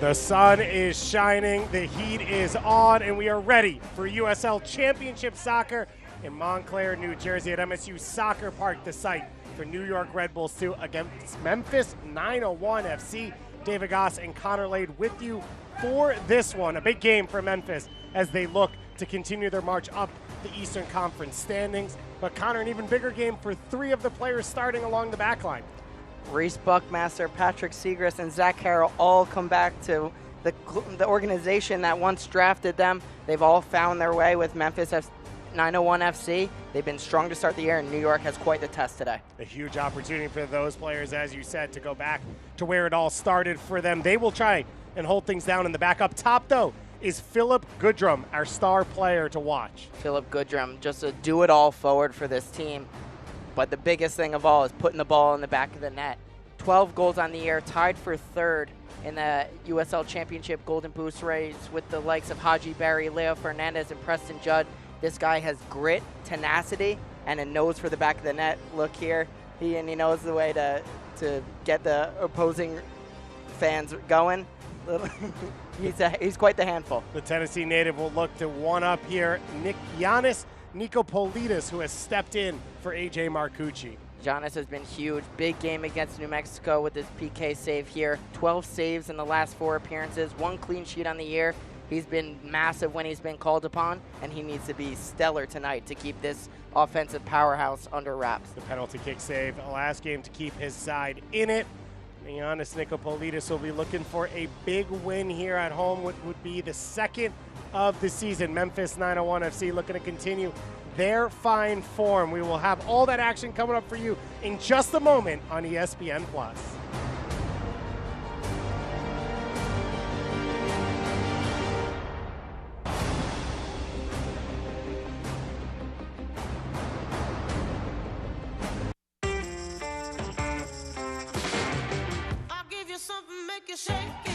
The sun is shining, the heat is on, and we are ready for USL Championship soccer in Montclair, New Jersey at MSU Soccer Park, the site for New York Red Bulls 2 against Memphis 901 FC. David Goss and Connor Lade with you for this one. A big game for Memphis as they look to continue their march up the Eastern Conference standings. But Connor, an even bigger game for three of the players starting along the back line. Reese Buckmaster, Patrick Segrist, and Zach Harrell all come back to the organization that once drafted them. They've all found their way with Memphis 901 FC. They've been strong to start the year, and New York has quite the test today. A huge opportunity for those players, as you said, to go back to where it all started for them. They will try and hold things down in the back. Up top, though, is Philip Goodrum, our star player to watch. Philip Goodrum, just a do-it-all forward for this team. But the biggest thing of all is putting the ball in the back of the net. 12 goals on the year, tied for third in the USL Championship Golden Boost race with the likes of Haji Berry, Leo Fernandez, and Preston Judd. This guy has grit, tenacity, and a nose for the back of the net. Look here, he knows the way to get the opposing fans going. He's quite the handful. The Tennessee native will look to one-up here Giannis Nicopolidis, who has stepped in for AJ Marcucci. Giannis has been huge. Big game against New Mexico with his PK save here. 12 saves in the last 4 appearances, 1 clean sheet on the year. He's been massive when he's been called upon, and he needs to be stellar tonight to keep this offensive powerhouse under wraps. The penalty kick save last game to keep his side in it. Giannis Nicopolidis will be looking for a big win here at home, which would be the second of the season. Memphis 901 FC looking to continue their fine form. We will have all that action coming up for you in just a moment on ESPN+. I'll give you something, make you shake it.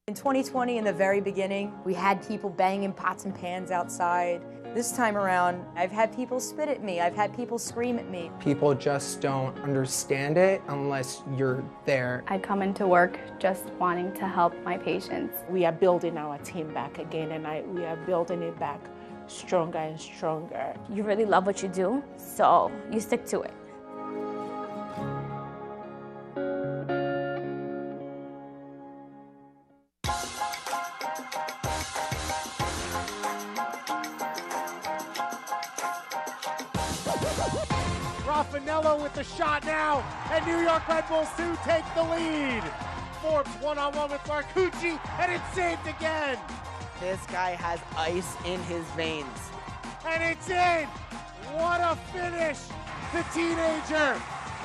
In 2020, in the very beginning, we had people banging pots and pans outside. This time around, I've had people spit at me. I've had people scream at me. People just don't understand it unless you're there. I come into work just wanting to help my patients. We are building our team back again, and we are building it back stronger and stronger. You really love what you do, so you stick to it. Raffanello with the shot now, and New York Red Bulls 2 take the lead. Forbes one-on-one with Marcucci, and it's saved again. This guy has ice in his veins. And it's in. What a finish. The teenager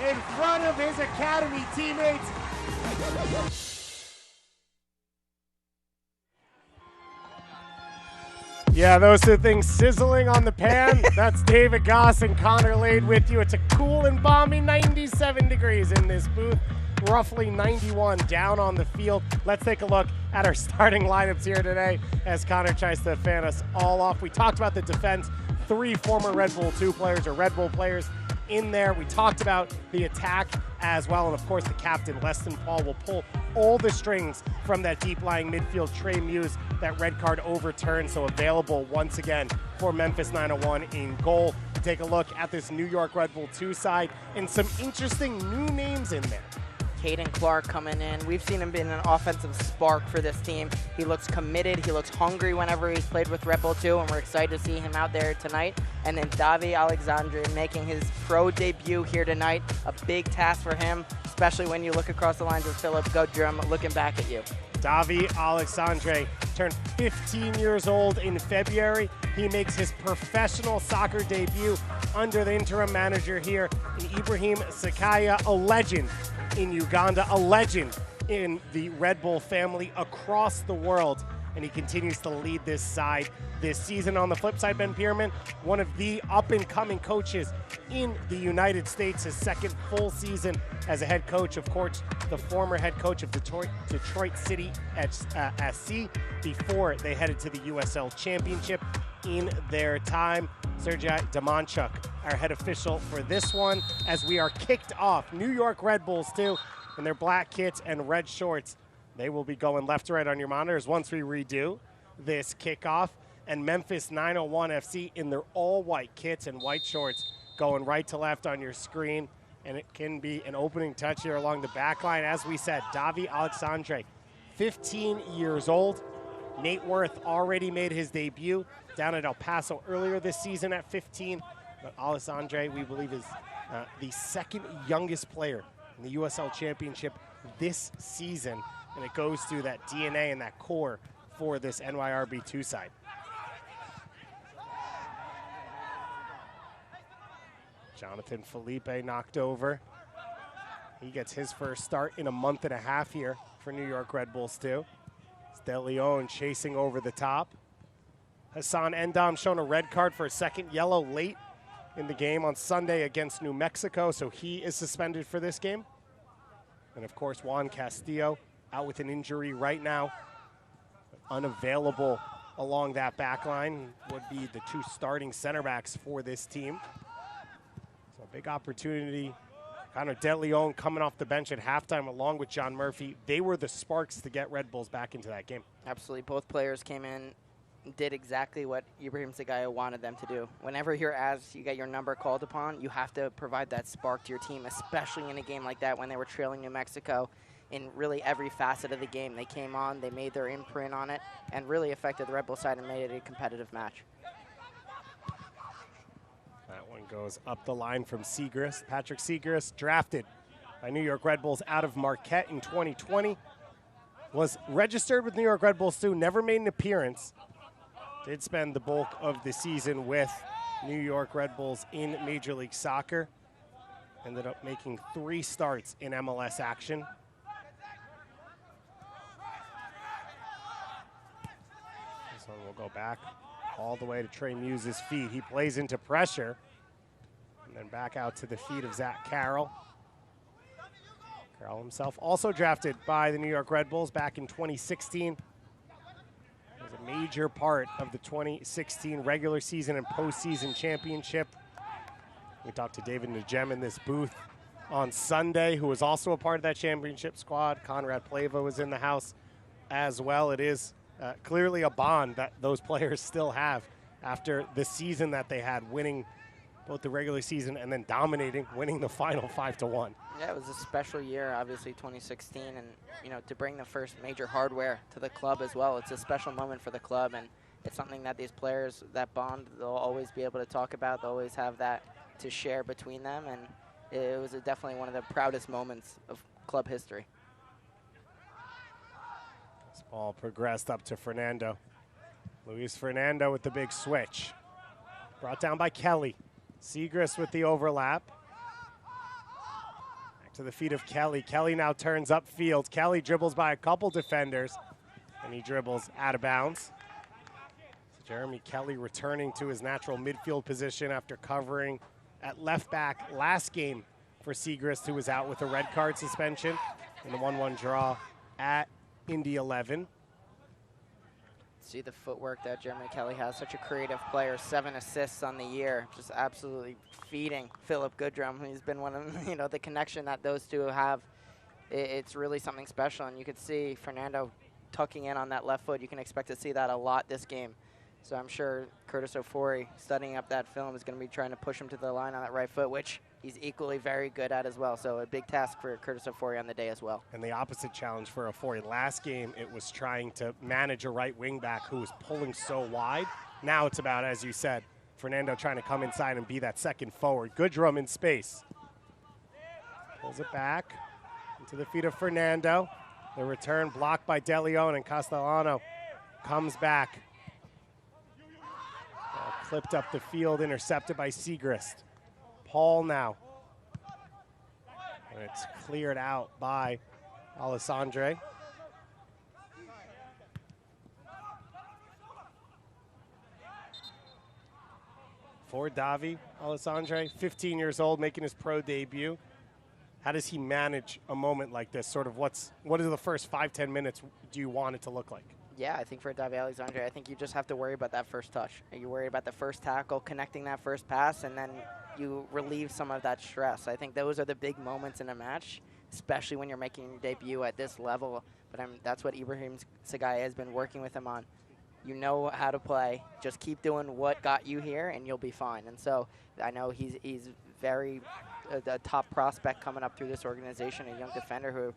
in front of his academy teammates. Yeah, those are things sizzling on the pan. That's David Goss and Connor Lade with you. It's a cool and balmy 97 degrees in this booth, roughly 91 down on the field. Let's take a look at our starting lineups here today as Connor tries to fan us all off. We talked about the defense, 3 former Red Bull 2 players or Red Bull players in there. We talked about the attack as well, and of course the captain, Weston Paul, will pull all the strings from that deep-lying midfield. Trey Muse, that red card overturned, so available once again for Memphis 901 in goal. Take a look at this New York Red Bull 2 side and some interesting new names in there. Caden Clark coming in. We've seen him being an offensive spark for this team. He looks committed. He looks hungry whenever he's played with Red Bull 2, and we're excited to see him out there tonight. And then Davi Alexandre making his pro debut here tonight. A big task for him, especially when you look across the lines with Philip Goodrum looking back at you. Davi Alexandre turned 15 years old in February. He makes his professional soccer debut under the interim manager here in Ibrahim Sakaya, a legend in Uganda, a legend in the Red Bull family across the world. And he continues to lead this side this season. On the flip side, Ben Pierman, one of the up-and-coming coaches in the United States, his second full season as a head coach. Of course, the former head coach of Detroit City SC before they headed to the USL Championship in their time. Serge Goma, our head official for this one, as we are kicked off. New York Red Bulls, too, in their black kits and red shorts. They will be going left to right on your monitors once we redo this kickoff. And Memphis 901 FC in their all-white kits and white shorts going right to left on your screen. And it can be an opening touch here along the back line. As we said, Davi Alexandre, 15 years old. Nate Worth already made his debut down at El Paso earlier this season at 15. But Alexandre, we believe, is the second youngest player in the USL Championship this season. And it goes through that DNA and that core for this NYRB2 side. Jonathan Felipe knocked over. He gets his first start in a month and a half here for New York Red Bulls too. It's De Leon chasing over the top. Hassan Endam shown a red card for a second yellow late in the game on Sunday against New Mexico, so he is suspended for this game. And of course, Juan Castillo out with an injury right now, unavailable along that back line, would be the two starting center backs for this team. So a big opportunity. Connor De Leon coming off the bench at halftime along with John Murphy. They were the sparks to get Red Bulls back into that game. Absolutely. Both players came in and did exactly what Ibrahim Sagaya wanted them to do. Whenever you get your number called upon, you have to provide that spark to your team, especially in a game like that when they were trailing New Mexico. In really every facet of the game, they came on, they made their imprint on it, and really affected the Red Bull side and made it a competitive match. That one goes up the line from Segrist. Patrick Segrist, drafted by New York Red Bulls out of Marquette in 2020. Was registered with New York Red Bulls too, never made an appearance. Did spend the bulk of the season with New York Red Bulls in Major League Soccer. Ended up making 3 starts in MLS action. This one will go back all the way to Trey Muse's feet. He plays into pressure. And then back out to the feet of Zach Carroll. Carroll himself also drafted by the New York Red Bulls back in 2016. He was a major part of the 2016 regular season and postseason championship. We talked to David Najem in this booth on Sunday, who was also a part of that championship squad. Conrad Plava was in the house as well. It is clearly a bond that those players still have after the season that they had, winning both the regular season and then winning the final 5-1. Yeah, it was a special year, obviously 2016, and to bring the first major hardware to the club as well. It's a special moment for the club, and it's something that these players, that bond, they'll always be able to talk about. They'll always have that to share between them, and it was definitely one of the proudest moments of club history. This ball progressed up to Fernando. Luis Fernando with the big switch. Brought down by Kelly. Segrist with the overlap. Back to the feet of Kelly. Kelly now turns upfield. Kelly dribbles by a couple defenders, and he dribbles out of bounds. So Jeremy Kelly returning to his natural midfield position after covering at left back last game for Segrist, who was out with a red card suspension in the 1-1 draw at Indy 11. See the footwork that Jeremy Kelly has. Such a creative player. 7 assists on the year. Just absolutely feeding Philip Goodrum. He's been one of the connection that those two have. It's really something special. And you could see Fernando tucking in on that left foot. You can expect to see that a lot this game. So I'm sure Curtis Ofori, studying up that film, is going to be trying to push him to the line on that right foot, which he's equally very good at as well. So a big task for Curtis Ofori on the day as well. And the opposite challenge for Ofori. Last game, it was trying to manage a right wing back who was pulling so wide. Now it's about, as you said, Fernando trying to come inside and be that second forward. Goodrum in space. Pulls it back into the feet of Fernando. The return blocked by De Leon, and Castellano comes back. Clipped up the field, intercepted by Segrist. Paul now. And it's cleared out by Alessandre. For Davi, Alessandre, 15 years old, making his pro debut. How does he manage a moment like this? Sort of what is the first 5-10 minutes do you want it to look like? Yeah, I think for Davi Alexandre, I think you just have to worry about that first touch. You worry about the first tackle, connecting that first pass, and then you relieve some of that stress. I think those are the big moments in a match, especially when you're making your debut at this level. But that's what Ibrahim Sagaya has been working with him on. You know how to play. Just keep doing what got you here, and you'll be fine. And so I know he's very a top prospect coming up through this organization, a young defender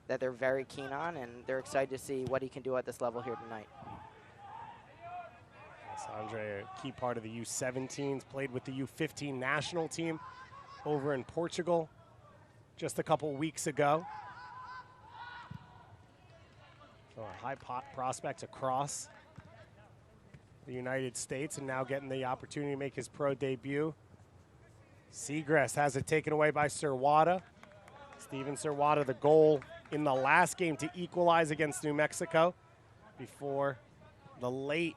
that they're very keen on, and they're excited to see what he can do at this level here tonight. Alessandre, a key part of the U17s, played with the U15 national team over in Portugal just a couple weeks ago. So high prospects across the United States, and now getting the opportunity to make his pro debut. Segrest has it taken away by Serwada. Steven Serwada, the goal in the last game to equalize against New Mexico before the late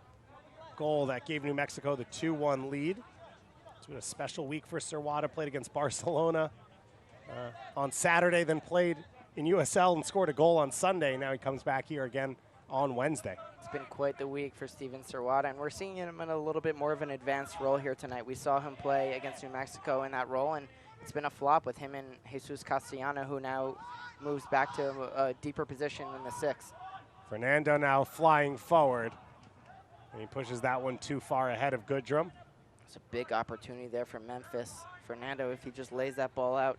goal that gave New Mexico the 2-1 lead. It's been a special week for Serwada. Played against Barcelona on Saturday, then played in USL and scored a goal on Sunday. Now he comes back here again on Wednesday. It's been quite the week for Steven Serwada, and we're seeing him in a little bit more of an advanced role here tonight. We saw him play against New Mexico in that role, and it's been a flop with him and Jesus Castellano, who now moves back to a deeper position in the 6. Fernando now flying forward, and he pushes that one too far ahead of Goodrum. It's a big opportunity there for Memphis. Fernando, if he just lays that ball out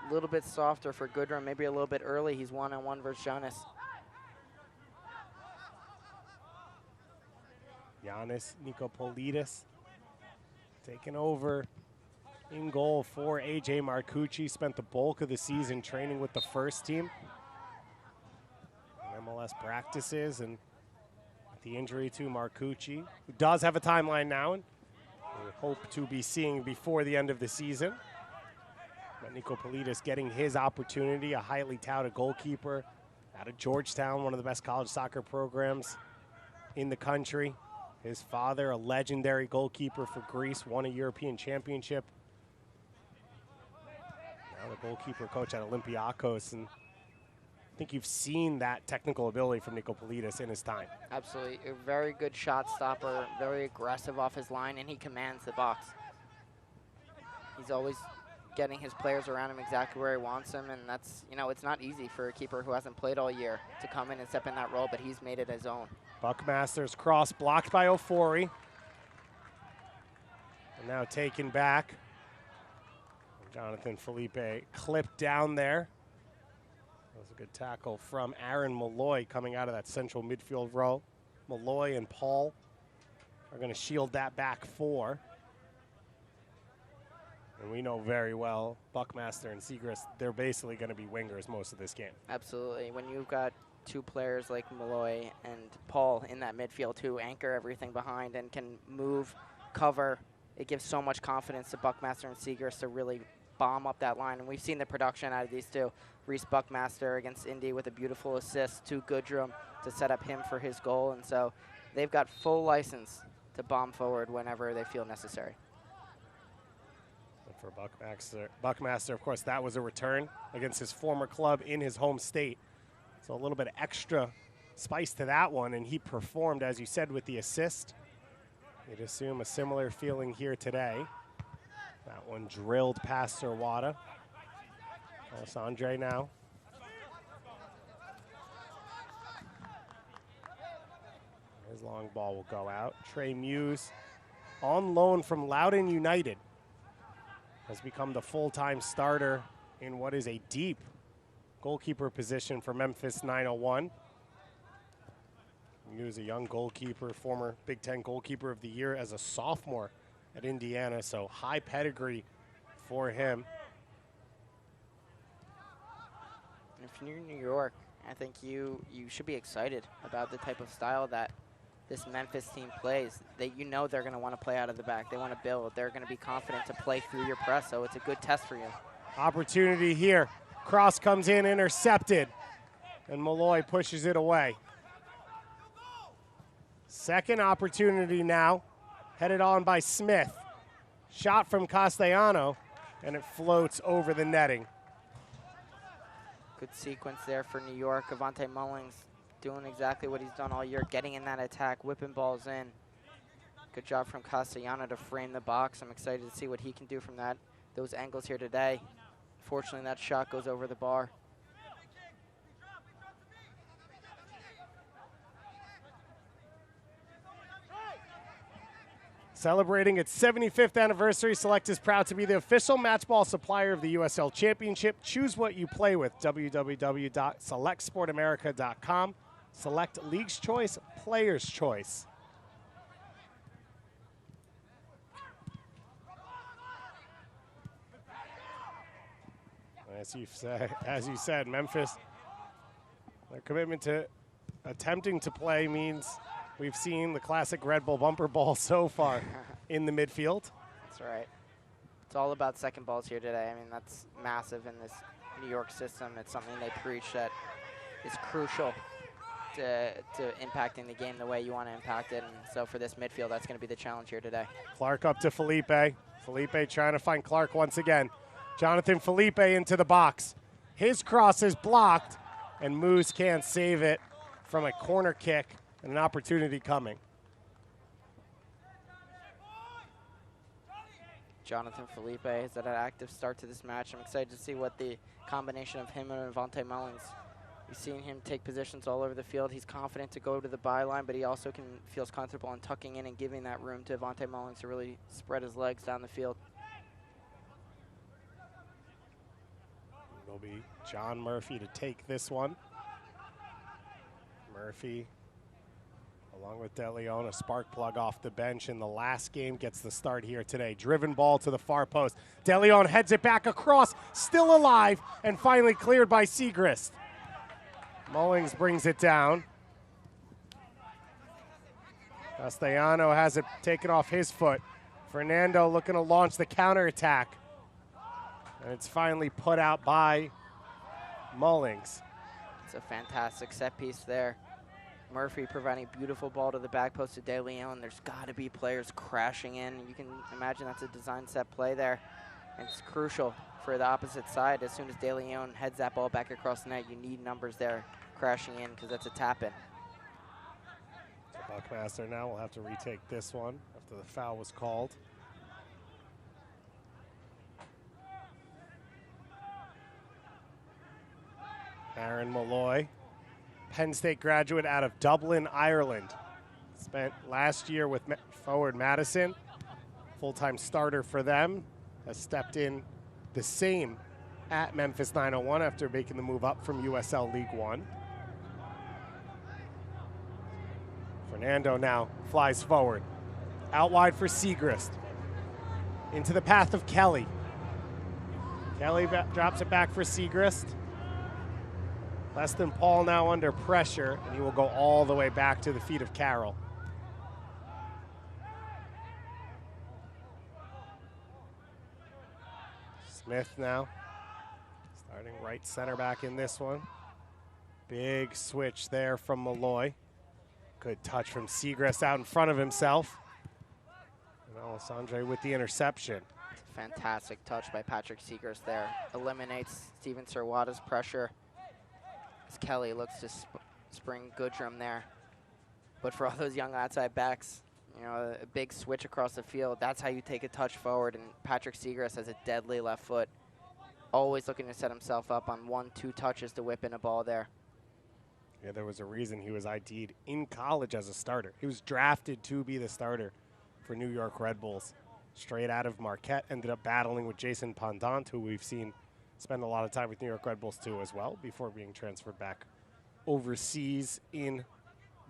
a little bit softer for Goodrum, maybe a little bit early, he's one-on-one versus Giannis. Giannis Nikopolidis taking over in goal for AJ Marcucci. Spent the bulk of the season training with the first team. MLS practices, and the injury to Marcucci, who does have a timeline now, and we hope to be seeing before the end of the season. But Nikopolidis getting his opportunity, a highly touted goalkeeper out of Georgetown, one of the best college soccer programs in the country. His father, a legendary goalkeeper for Greece, won a European championship. Now the goalkeeper coach at Olympiakos, and I think you've seen that technical ability from Nikopolidis in his time. Absolutely, a very good shot stopper, very aggressive off his line, and he commands the box. He's always getting his players around him exactly where he wants them, and that's, it's not easy for a keeper who hasn't played all year to come in and step in that role, but he's made it his own. Buckmaster's cross blocked by Ofori. And now taken back. Jonathan Felipe clipped down there. That was a good tackle from Aaron Malloy coming out of that central midfield row. Malloy and Paul are going to shield that back 4. And we know very well Buckmaster and Segrist, they're basically going to be wingers most of this game. Absolutely. When you've got 2 players like Malloy and Paul in that midfield who anchor everything behind and can move, cover, it gives so much confidence to Buckmaster and Segrist to really bomb up that line. And we've seen the production out of these two. Reese Buckmaster against Indy with a beautiful assist to Goodrum to set up him for his goal. And so they've got full license to bomb forward whenever they feel necessary. And for Buckmaster, of course, that was a return against his former club in his home state. So a little bit of extra spice to that one, and he performed, as you said, with the assist. You'd assume a similar feeling here today. That one drilled past Serwada. Alessandre now. There's His long ball will go out. Trey Muse, on loan from Loudoun United, has become the full-time starter in what is a deep goalkeeper position for Memphis 901. Muse, a young goalkeeper, former Big Ten goalkeeper of the year as a sophomore at Indiana, so high pedigree for him. If you're in New York, I think you should be excited about the type of style that this Memphis team plays. That you know they're going to want to play out of the back. They want to build. They're going to be confident to play through your press, so it's a good test for you. Opportunity here. Cross comes in, intercepted, and Malloy pushes it away. Second opportunity now, headed on by Smith. Shot from Castellano, and it floats over the netting. Good sequence there for New York. Avante Mullings doing exactly what he's done all year, getting in that attack, whipping balls in. Good job from Castellano to frame the box. I'm excited to see what he can do from those angles here today. Fortunately, that shot goes over the bar. Celebrating its 75th anniversary, Select is proud to be the official matchball supplier of the USL Championship. Choose what you play with, www.selectsportamerica.com. Select League's Choice, Player's Choice. As you said, Memphis, their commitment to attempting to play means we've seen the classic Red Bull bumper ball so far in the midfield. That's right. It's all about second balls here today. I mean, that's massive in this New York system. It's something they preach that is crucial to impacting the game the way you want to impact it. And so for this midfield, that's going to be the challenge here today. Clark up to Felipe. Felipe trying to find Clark once again. Jonathan Felipe into the box. His cross is blocked, and Moose can't save it from a corner kick and an opportunity coming. Jonathan Felipe has had an active start to this match. I'm excited to see what the combination of him and Avante Mullings. You've seen him take positions all over the field. He's confident to go to the byline, but he also feels comfortable in tucking in and giving that room to Avante Mullings to really spread his legs down the field. It'll be John Murphy to take this one. Murphy, along with De Leon, a spark plug off the bench in the last game, gets the start here today. Driven ball to the far post. De Leon heads it back across, still alive, and finally cleared by Segrist. Mullings brings it down. Castellano has it taken off his foot. Fernando looking to launch the counterattack. And it's finally put out by Mullings. It's a fantastic set piece there. Murphy providing a beautiful ball to the back post of De Leon. There's got to be players crashing in. You can imagine that's a design set play there. And it's crucial for the opposite side. As soon as De Leon heads that ball back across the net, you need numbers there crashing in because that's a tap-in. So Buckmaster now will have to retake this one after the foul was called. Aaron Malloy, Penn State graduate out of Dublin, Ireland. Spent last year with forward Madison, full-time starter for them. Has stepped in the same at Memphis 901 after making the move up from USL League One. Fernando now flies forward. Out wide for Segrist. Into the path of Kelly. Kelly drops it back for Segrist. Leston Paul now under pressure, and he will go all the way back to the feet of Carroll. Smith now, starting right center back in this one. Big switch there from Malloy. Good touch from Segrist out in front of himself. And Alessandre with the interception. Fantastic touch by Patrick Segrist there. Eliminates Steven Serwata's pressure. As Kelly looks to spring Goodrum there. But for all those young outside backs, you know, a big switch across the field, that's how you take a touch forward. And Patrick Segrist has a deadly left foot. Always looking to set himself up on 1-2 touches to whip in a ball there. Yeah, there was a reason he was ID'd in college as a starter. He was drafted to be the starter for New York Red Bulls. Straight out of Marquette, ended up battling with Jason Pendant, who we've seen spend a lot of time with New York Red Bulls too as well, before being transferred back overseas in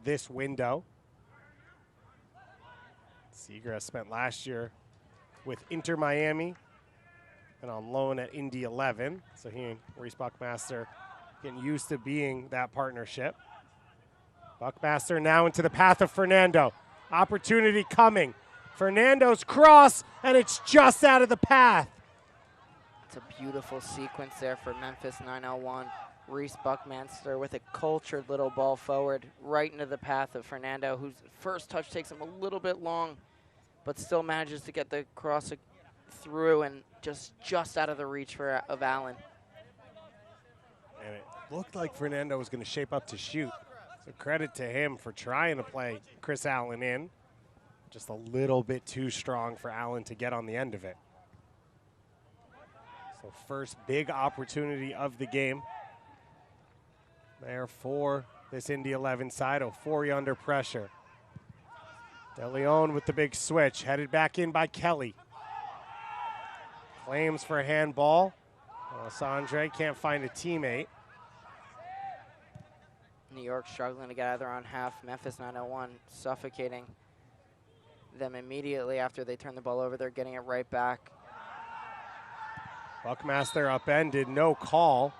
this window. Seagrass spent last year with Inter Miami and on loan at Indy 11. So he and Reese Buckmaster getting used to being that partnership. Buckmaster now into the path of Fernando. Opportunity coming. Fernando's cross, and it's just out of the path. It's a beautiful sequence there for Memphis 901. Reese Buckmaster with a cultured little ball forward right into the path of Fernando, whose first touch takes him a little bit long, but still manages to get the cross through and just out of the reach of Allen. And it looked like Fernando was going to shape up to shoot. So credit to him for trying to play Chris Allen in. Just a little bit too strong for Allen to get on the end of it. So first big opportunity of the game there for this Indy 11 side. Ofori under pressure. De Leon with the big switch, headed back in by Kelly. Claims for a handball. Alessandre can't find a teammate. New York struggling to get out of their own half. Memphis 901 suffocating them immediately after they turn the ball over. They're getting it right back. Buckmaster upended, no call.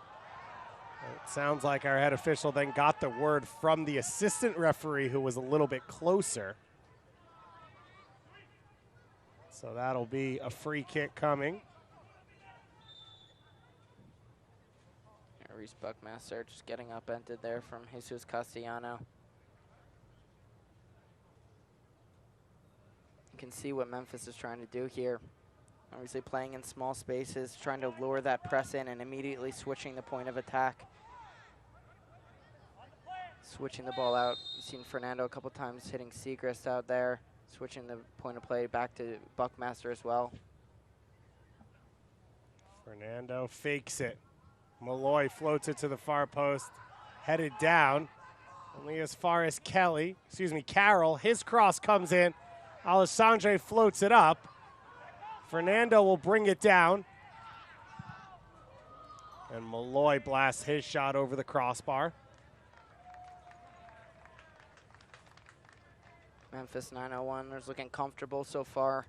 It sounds like our head official then got the word from the assistant referee, who was a little bit closer. So that'll be a free kick coming. Reese Buckmaster just getting upended there from Jesus Castellano. You can see what Memphis is trying to do here. Obviously playing in small spaces, trying to lure that press in and immediately switching the point of attack. Switching the ball out. You've seen Fernando a couple times hitting Segrist out there, switching the point of play back to Buckmaster as well. Fernando fakes it. Malloy floats it to the far post, headed down, only as far as Carroll. His cross comes in. Alessandre floats it up. Fernando will bring it down. And Malloy blasts his shot over the crossbar. Memphis 901 is looking comfortable so far.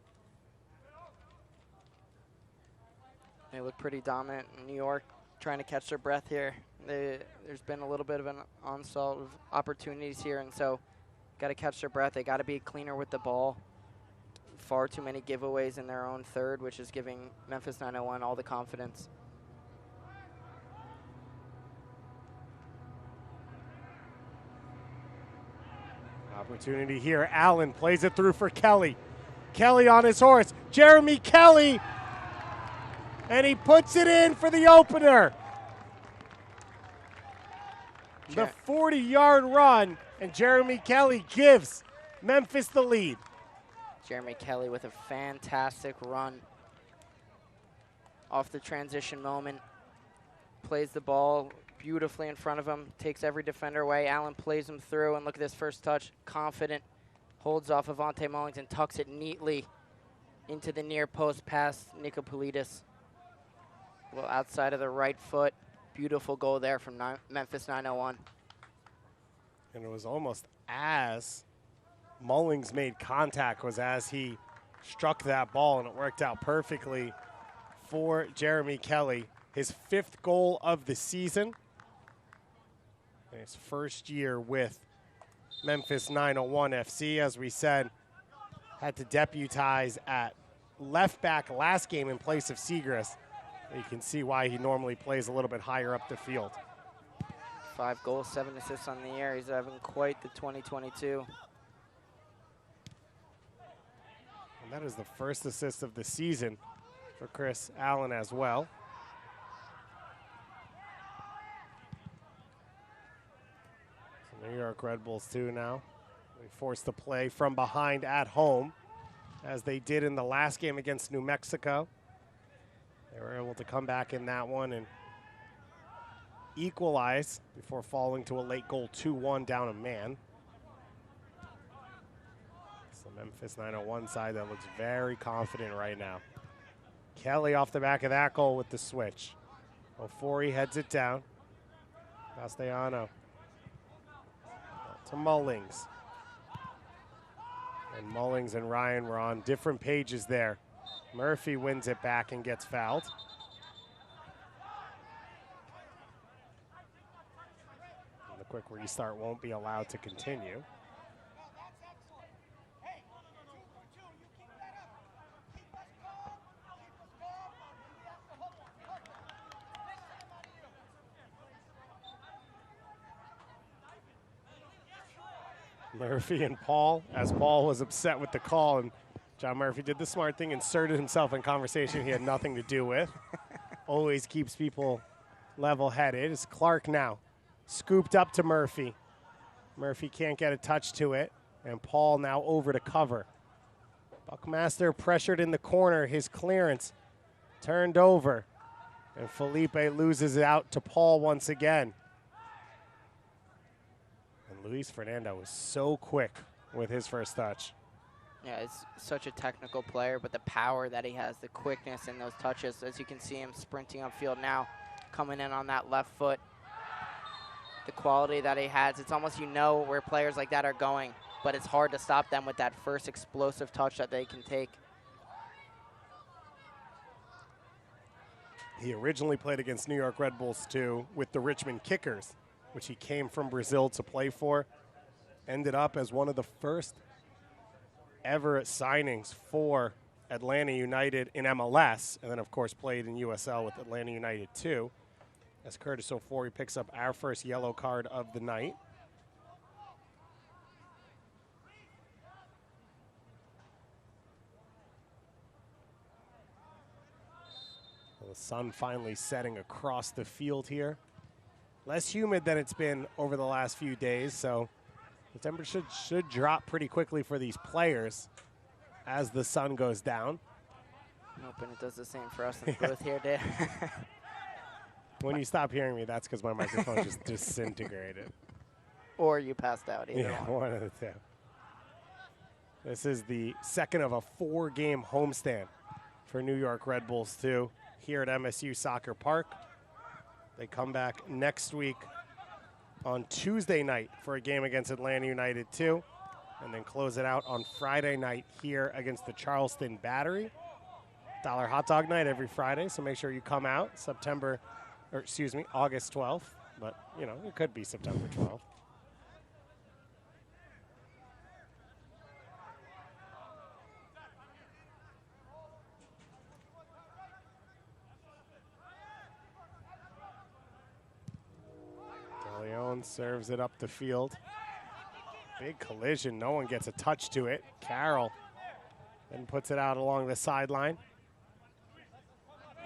They look pretty dominant in New York, trying to catch their breath here. There's been a little bit of an onslaught of opportunities here, and so got to catch their breath. They got to be cleaner with the ball. Far too many giveaways in their own third, which is giving Memphis 901 all the confidence. Opportunity here. Allen plays it through for Kelly. Kelly on his horse. Jeremy Kelly. And he puts it in for the opener. The 40-yard run, and Jeremy Kelly gives Memphis the lead. Jeremy Kelly with a fantastic run off the transition moment. Plays the ball beautifully in front of him, takes every defender away. Allen plays him through, and look at this first touch. Confident, holds off Avante Mullings and tucks it neatly into the near post past Nicopolidis. Well, outside of the right foot. Beautiful goal there from Memphis 901. And it was almost as Mullings made contact, was as he struck that ball, and it worked out perfectly for Jeremy Kelly. His 5th goal of the season. And his first year with Memphis 901 FC, as we said, had to deputize at left back last game in place of Segrist. You can see why he normally plays a little bit higher up the field. 5 goals, 7 assists on the year. He's having quite the 2022. And that is the first assist of the season for Chris Allen as well. So New York Red Bulls too now. They forced to play from behind at home, as they did in the last game against New Mexico. They were able to come back in that one and equalize before falling to a late goal 2-1 down a man. It's the Memphis 901 side that looks very confident right now. Kelly off the back of that goal with the switch. Ofori heads it down. Castellano to Mullings. And Mullings and Ryan were on different pages there. Murphy wins it back and gets fouled. And the quick restart won't be allowed to continue. Murphy and Paul, as Paul was upset with the call, and John Murphy did the smart thing, inserted himself in conversation he had nothing to do with. Always keeps people level-headed. It's Clark now, scooped up to Murphy. Murphy can't get a touch to it, and Paul now over to cover. Buckmaster pressured in the corner, his clearance turned over, and Felipe loses it out to Paul once again. Luis Fernando was so quick with his first touch. Yeah, he's such a technical player, but the power that he has, the quickness in those touches, as you can see him sprinting upfield now, coming in on that left foot. The quality that he has, it's almost you know where players like that are going, but it's hard to stop them with that first explosive touch that they can take. He originally played against New York Red Bulls too with the Richmond Kickers, which he came from Brazil to play for. Ended up as one of the first ever signings for Atlanta United in MLS, and then of course played in USL with Atlanta United too. As Curtis Ofori picks up our first yellow card of the night. Well, the sun finally setting across the field here. Less humid than it's been over the last few days, so the temperature should drop pretty quickly for these players as the sun goes down. I'm hoping it does the same for us in the booth here, Dave. When you stop hearing me, that's because my microphone just disintegrated. Or you passed out, either Yeah, one. one of the two. This is the second of a 4-game homestand for New York Red Bulls, too, here at MSU Soccer Park. They come back next week on Tuesday night for a game against Atlanta United, too, and then close it out on Friday night here against the Charleston Battery. $1 hot dog night every Friday, so make sure you come out August 12th, but, you know, it could be September 12th. Leon serves it up the field. Big collision. No one gets a touch to it. Carroll then puts it out along the sideline.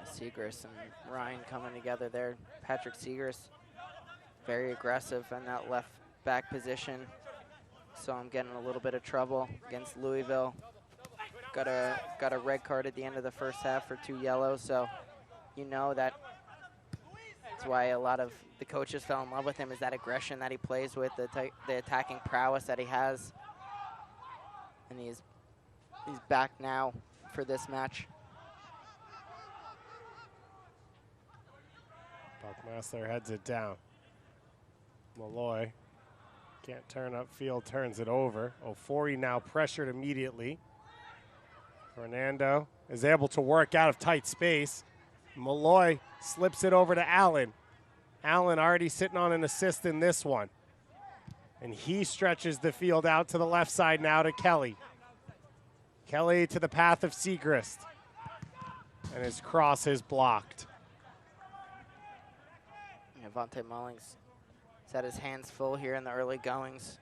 Segrist and Ryan coming together there. Patrick Segrist, very aggressive in that left back position. Saw him getting a little bit of trouble against Louisville. Got a red card at the end of the first half for 2 yellows, so you know that's why a lot of the coaches fell in love with him, is that aggression that he plays with, the attacking prowess that he has. And he's back now for this match. Buckmaster heads it down. Malloy can't turn upfield, turns it over. Ofori now pressured immediately. Fernando is able to work out of tight space. Malloy slips it over to Allen. Allen already sitting on an assist in this one. And he stretches the field out to the left side now to Kelly. Kelly to the path of Segrist. And his cross is blocked. Avante Mullings has had his hands full here in the early goings.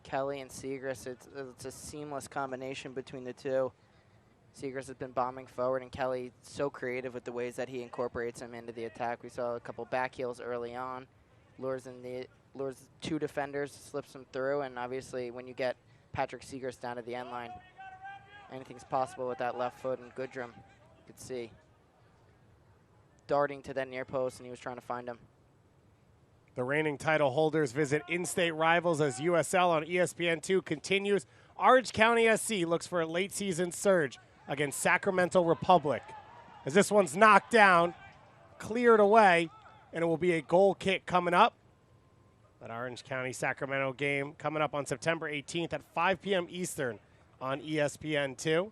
Kelly and Segrist, it's a seamless combination between the two. Segrist has been bombing forward, and Kelly so creative with the ways that he incorporates him into the attack. We saw a couple back heels early on, lures 2 defenders, slips them through, and obviously when you get Patrick Segrist down to the end line, anything's possible with that left foot, and Goodrum, you could see, darting to that near post, and he was trying to find him. The reigning title holders visit in-state rivals as USL on ESPN2 continues. Orange County SC looks for a late season surge against Sacramento Republic. As this one's knocked down, cleared away, and it will be a goal kick coming up. That Orange County Sacramento game coming up on September 18th at 5 p.m. Eastern on ESPN2. A little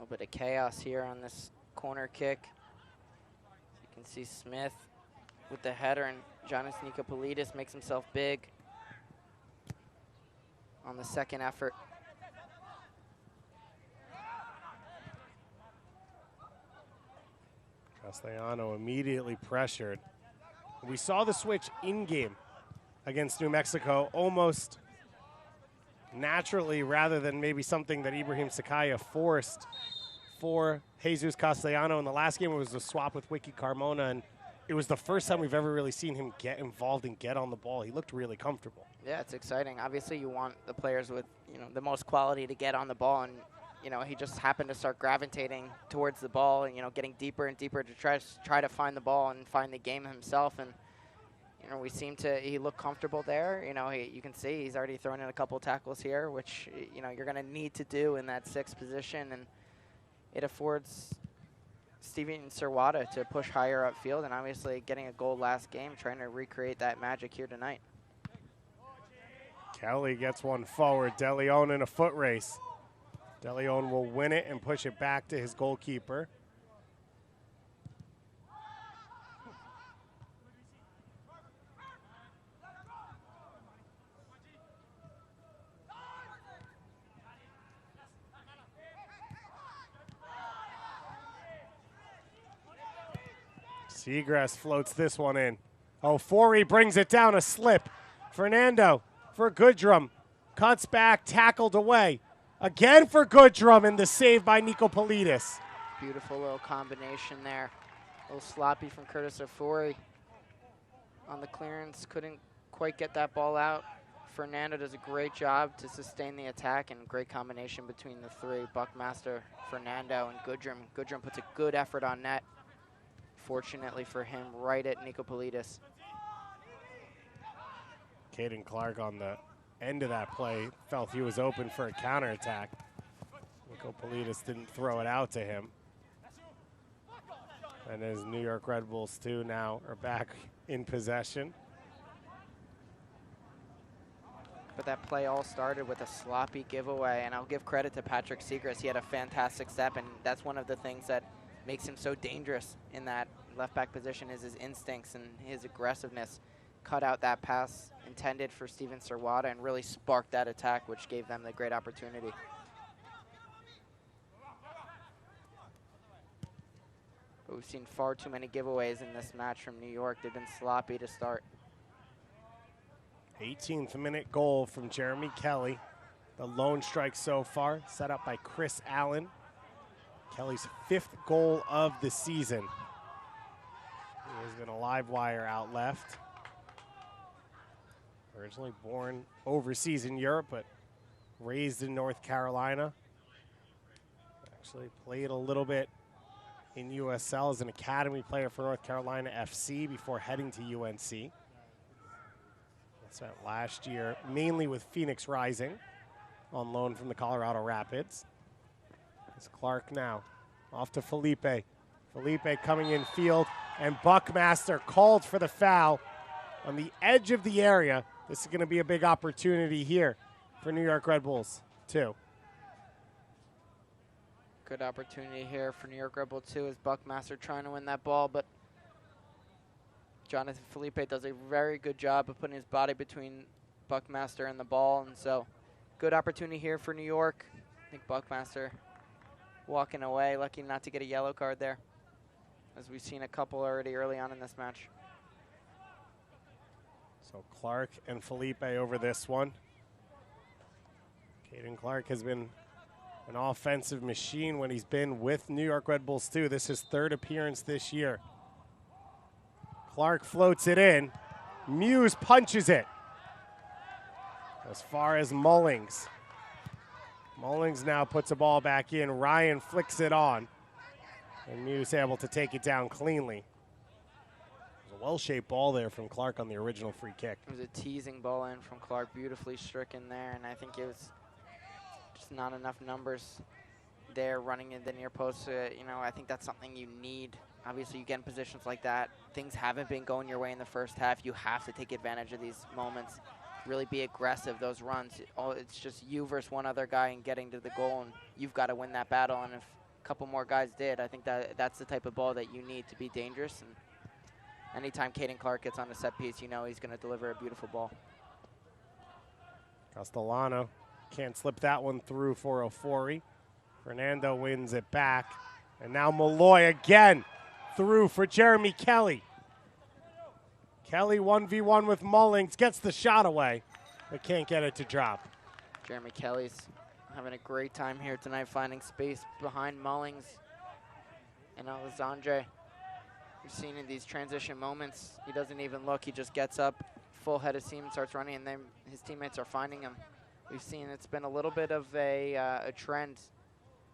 bit of chaos here on this corner kick. You can see Smith with the header, and Jonas Nikopolidis makes himself big on the second effort. Castellano immediately pressured. We saw the switch in-game against New Mexico almost naturally rather than maybe something that Ibrahim Sakaya forced for Jesus Castellano. In the last game, it was a swap with Wiki Carmona, and it was the first time we've ever really seen him get involved and get on the ball. He looked really comfortable. Yeah, it's exciting. Obviously, you want the players with, the most quality to get on the ball, and he just happened to start gravitating towards the ball and getting deeper and deeper to try to find the ball and find the game himself. And he looked comfortable there. You can see he's already thrown in a couple tackles here, which you're going to need to do in that sixth position, and it affords Steven Serwada to push higher upfield, and obviously getting a goal last game, trying to recreate that magic here tonight. Kelly gets one forward. De Leon in a foot race. De Leon will win it and push it back to his goalkeeper. Seagrass floats this one in. Oh, Forey brings it down, a slip. Fernando for Goodrum. Cuts back, tackled away. Again for Goodrum, and the save by Nikopolidis. Beautiful little combination there. A little sloppy from Curtis Ofori on the clearance. Couldn't quite get that ball out. Fernando does a great job to sustain the attack, and great combination between the three, Buckmaster, Fernando, and Goodrum. Goodrum puts a good effort on net. Fortunately for him, right at Nikopolidis. Caden Clark on the end of that play felt he was open for a counterattack. Nikopolidis didn't throw it out to him. And his New York Red Bulls, too, now are back in possession. But that play all started with a sloppy giveaway, and I'll give credit to Patrick Seagrass. He had a fantastic step, and that's one of the things that makes him so dangerous in that left back position is his instincts and his aggressiveness. Cut out that pass intended for Steven Serwada and really sparked that attack, which gave them the great opportunity. But we've seen far too many giveaways in this match from New York. They've been sloppy to start. 18th minute goal from Jeremy Kelly. The lone strike so far, set up by Chris Allen. Kelly's 5th goal of the season. He has been a live wire out left. Originally born overseas in Europe, but raised in North Carolina. Actually played a little bit in USL as an academy player for North Carolina FC before heading to UNC. Spent last year mainly with Phoenix Rising on loan from the Colorado Rapids. It's Clark now off to Felipe. Felipe coming in field, and Buckmaster called for the foul on the edge of the area. This is going to be a big opportunity here for New York Red Bulls, too. Good opportunity here for New York Red Bull, too, as Buckmaster trying to win that ball, but Jonathan Felipe does a very good job of putting his body between Buckmaster and the ball, and so good opportunity here for New York. I think Buckmaster walking away, lucky not to get a yellow card there, as we've seen a couple already early on in this match. So Clark and Felipe over this one. Caden Clark has been an offensive machine when he's been with New York Red Bulls too. This is his 3rd appearance this year. Clark floats it in. Muse punches it as far as Mullings. Mullings now puts the ball back in. Ryan flicks it on. And Muse able to take it down cleanly. A well-shaped ball there from Clark on the original free kick. It was a teasing ball in from Clark, beautifully stricken there, and I think it was just not enough numbers there running in the near post. You know, I think that's something you need. Obviously, you get in positions like that. Things haven't been going your way in the first half. You have to take advantage of these moments, really be aggressive, those runs. It's just you versus one other guy and getting to the goal, and you've got to win that battle. And if a couple more guys did, I think that's the type of ball that you need to be dangerous. And anytime Caden Clark gets on a set piece, you know he's going to deliver a beautiful ball. Castellano can't slip that one through for Ofori. Fernando wins it back. And now Malloy again through for Jeremy Kelly. Kelly 1v1 with Mullings, gets the shot away, but can't get it to drop. Jeremy Kelly's having a great time here tonight, finding space behind Mullings and Alessandre. You're seeing in these transition moments, he doesn't even look, he just gets up, full head of steam, and starts running, and then his teammates are finding him. We've seen it's been a little bit of a trend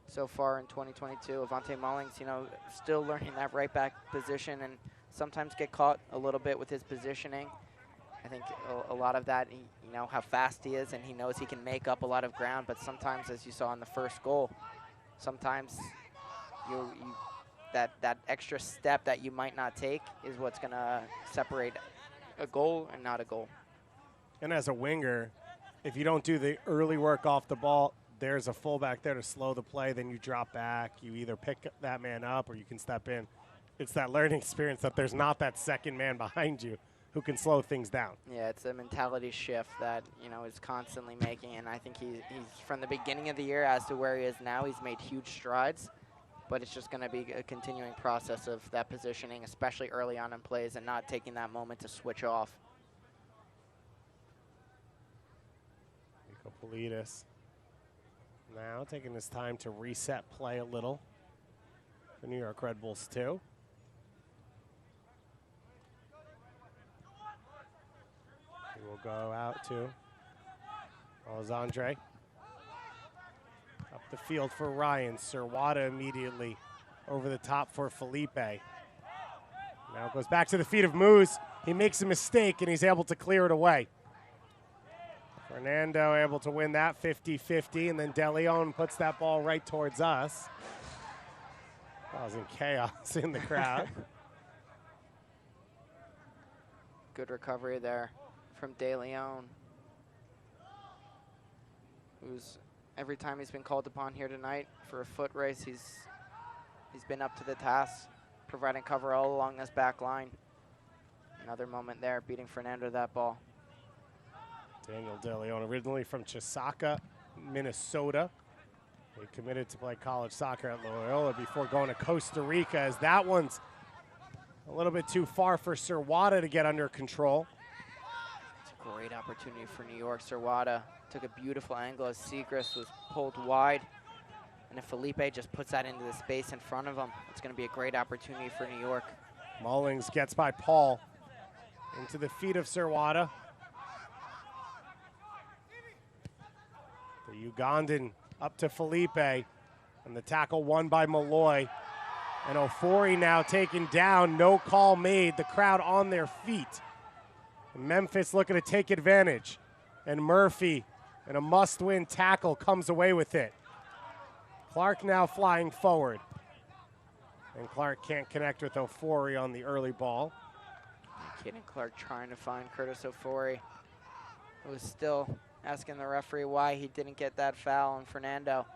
so far in 2022. Avante Mullings, you know, still learning that right back position and sometimes get caught a little bit with his positioning. I think a lot of that, you know, how fast he is, and he knows he can make up a lot of ground, but sometimes, as you saw in the first goal, sometimes that extra step that you might not take is what's going to separate a goal and not a goal. And as a winger, if you don't do the early work off the ball, there's a fullback there to slow the play, then you drop back. You either pick that man up or you can step in. It's that learning experience that there's not that second man behind you who can slow things down. Yeah, it's a mentality shift that, you know, is constantly making, and I think he's from the beginning of the year as to where he is now, he's made huge strides, but it's just going to be a continuing process of that positioning, especially early on in plays, and not taking that moment to switch off. Nico Politis now taking his time to reset play a little for New York Red Bulls too. He will go out to Alessandre. Up the field for Ryan. Serwada immediately over the top for Felipe. Now goes back to the feet of Moose. He makes a mistake and he's able to clear it away. Fernando able to win that 50-50, and then De Leon puts that ball right towards us. Causing chaos in the crowd. Good recovery there from De Leon, who's every time he's been called upon here tonight for a foot race, he's been up to the task, providing cover all along this back line. Another moment there, beating Fernando that ball. Daniel De Leon, originally from Chisaka, Minnesota. He committed to play college soccer at Loyola before going to Costa Rica, as that one's a little bit too far for Serwada to get under control. It's a great opportunity for New York. Serwada took a beautiful angle as Segrist was pulled wide. And if Felipe just puts that into the space in front of him, it's going to be a great opportunity for New York. Mullings gets by Paul into the feet of Serwada. The Ugandan up to Felipe, and the tackle won by Malloy. And Ofori now taken down, no call made, the crowd on their feet. And Memphis looking to take advantage. And Murphy, in a must-win tackle, comes away with it. Clark now flying forward. And Clark can't connect with Ofori on the early ball. Caden Clark trying to find Curtis Ofori, who was still asking the referee why he didn't get that foul on Fernando.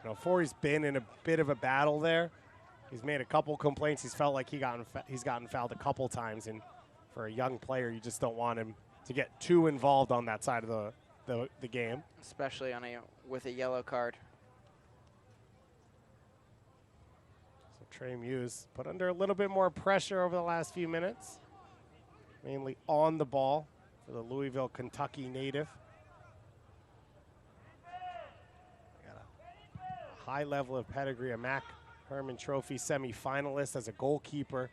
And Ofori's been in a bit of a battle there. He's made a couple complaints. He's felt like he's gotten fouled a couple times, and for a young player, you just don't want him to get too involved on that side of the game. Especially on with a yellow card. So Trey Muse put under a little bit more pressure over the last few minutes, mainly on the ball for the Louisville, Kentucky native. Got a high level of pedigree, a Mac Herman Trophy semifinalist as a goalkeeper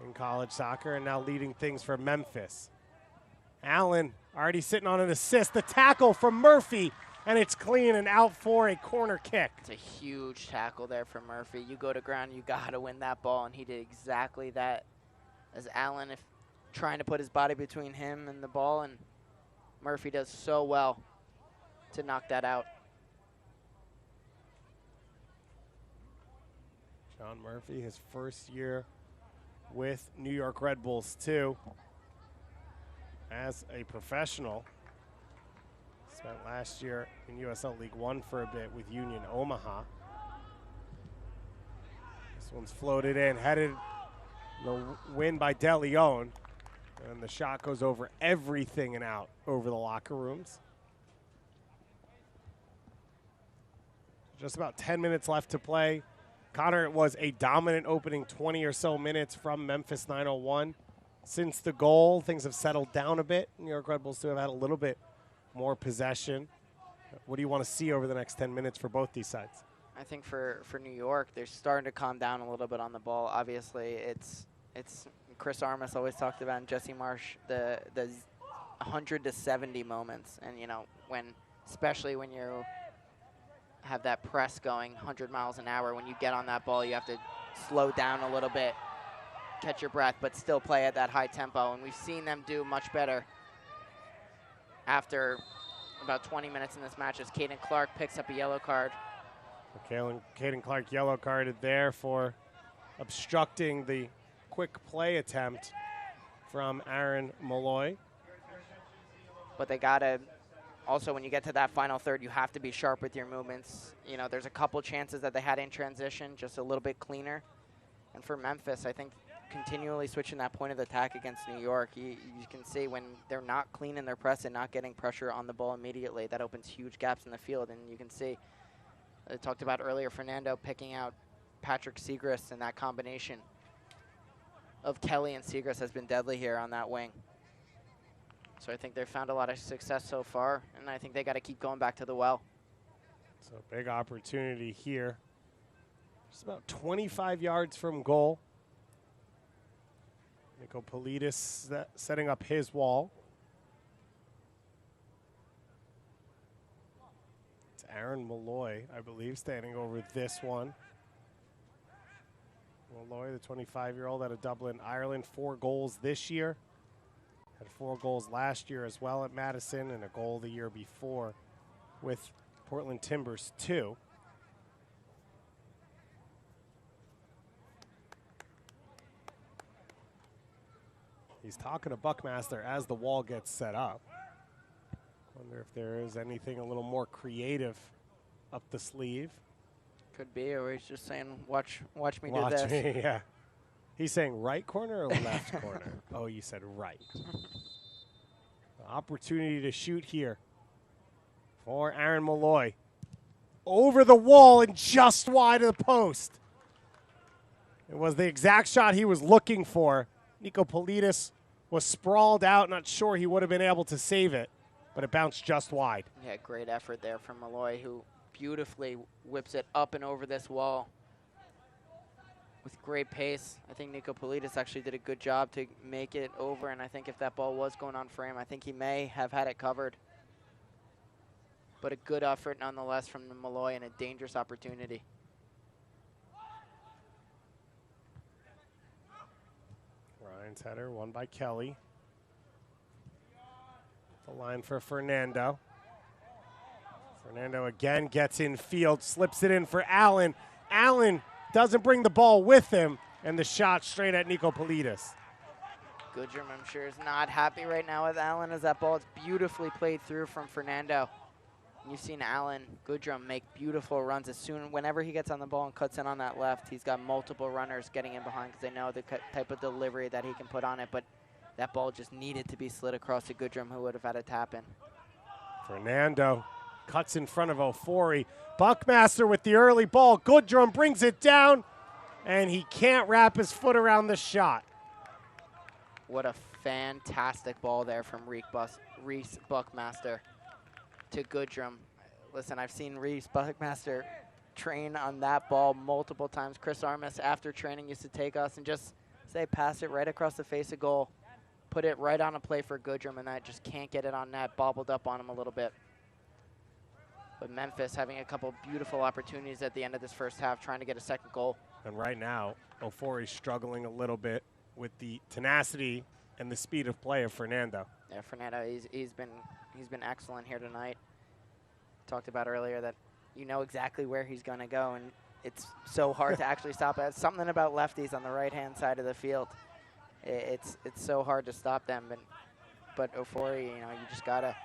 in college soccer, and now leading things for Memphis. Allen already sitting on an assist. The tackle from Murphy, and it's clean and out for a corner kick. It's a huge tackle there from Murphy. You go to ground, you got to win that ball, and he did exactly that as Allen trying to put his body between him and the ball, and Murphy does so well to knock that out. John Murphy, his first year with New York Red Bulls too, as a professional. Spent last year in USL League One for a bit with Union Omaha. This one's floated in, headed the win by De Leon, and the shot goes over everything and out over the locker rooms. Just about 10 minutes left to play. Connor, it was a dominant opening 20 or so minutes from Memphis 901. Since the goal, things have settled down a bit. New York Red Bulls too have had a little bit more possession. What do you want to see over the next 10 minutes for both these sides? I think for New York, they're starting to calm down a little bit on the ball. Obviously, it's Chris Armas always talked about, and Jesse Marsh, the 100 to 70 moments. And, you know, especially when you have that press going 100 miles an hour, when you get on that ball, you have to slow down a little bit, catch your breath, but still play at that high tempo. And we've seen them do much better after about 20 minutes in this match as Caden Clark picks up a yellow card. Caden Clark yellow carded there for obstructing the quick play attempt from Aaron Malloy. But they gotta, also when you get to that final third, you have to be sharp with your movements. You know, there's a couple chances that they had in transition, just a little bit cleaner. And for Memphis, I think continually switching that point of attack against New York, you can see when they're not clean in their press and not getting pressure on the ball immediately, that opens huge gaps in the field. And you can see, I talked about earlier, Fernando picking out Patrick Segrist, and that combination of Kelly and Segrist has been deadly here on that wing. So I think they've found a lot of success so far, and I think they got to keep going back to the well. So big opportunity here. Just about 25 yards from goal. Nico Politis setting up his wall. It's Aaron Malloy, I believe, standing over this one. Malloy, the 25-year-old out of Dublin, Ireland, 4 goals this year. Had 4 goals last year as well at Madison, and a goal the year before with Portland Timbers 2. He's talking to Buckmaster as the wall gets set up. Wonder if there is anything a little more creative up the sleeve. Could be, or he's just saying, watch me do Watch this. me, yeah. He's saying right corner or left corner? Oh, you said right. Opportunity to shoot here for Aaron Malloy. Over the wall and just wide of the post. It was the exact shot he was looking for. Nico Politis was sprawled out, not sure he would have been able to save it, but it bounced just wide. Yeah, great effort there from Malloy, who beautifully whips it up and over this wall with great pace. I think Nico Politis actually did a good job to make it over, and I think if that ball was going on for him, I think he may have had it covered. But a good effort nonetheless from the Malloy, and a dangerous opportunity. Ryan's header, won by Kelly. The line for Fernando. Fernando again gets in field, slips it in for Allen. Allen doesn't bring the ball with him, and the shot straight at Nico Politis. Goodrum, I'm sure, is not happy right now with Allen as that ball is beautifully played through from Fernando. You've seen Allen Goodrum make beautiful runs whenever he gets on the ball and cuts in on that left. He's got multiple runners getting in behind because they know the type of delivery that he can put on it, but that ball just needed to be slid across to Goodrum, who would have had a tap in. Fernando cuts in front of Ofori. Buckmaster with the early ball. Goodrum brings it down, and he can't wrap his foot around the shot. What a fantastic ball there from Reese Buckmaster to Goodrum. Listen, I've seen Reese Buckmaster train on that ball multiple times. Chris Armas, after training, used to take us and just say, pass it right across the face of goal. Put it right on a play for Goodrum, and that just can't get it on net. Bobbled up on him a little bit. But Memphis having a couple beautiful opportunities at the end of this first half, trying to get a second goal. And right now, Ofori's struggling a little bit with the tenacity and the speed of play of Fernando. Yeah, Fernando, he's been excellent here tonight. Talked about earlier that you know exactly where he's going to go, and it's so hard to actually stop it. It's something about lefties on the right-hand side of the field. It's so hard to stop them, but Ofori, you know, you just gotta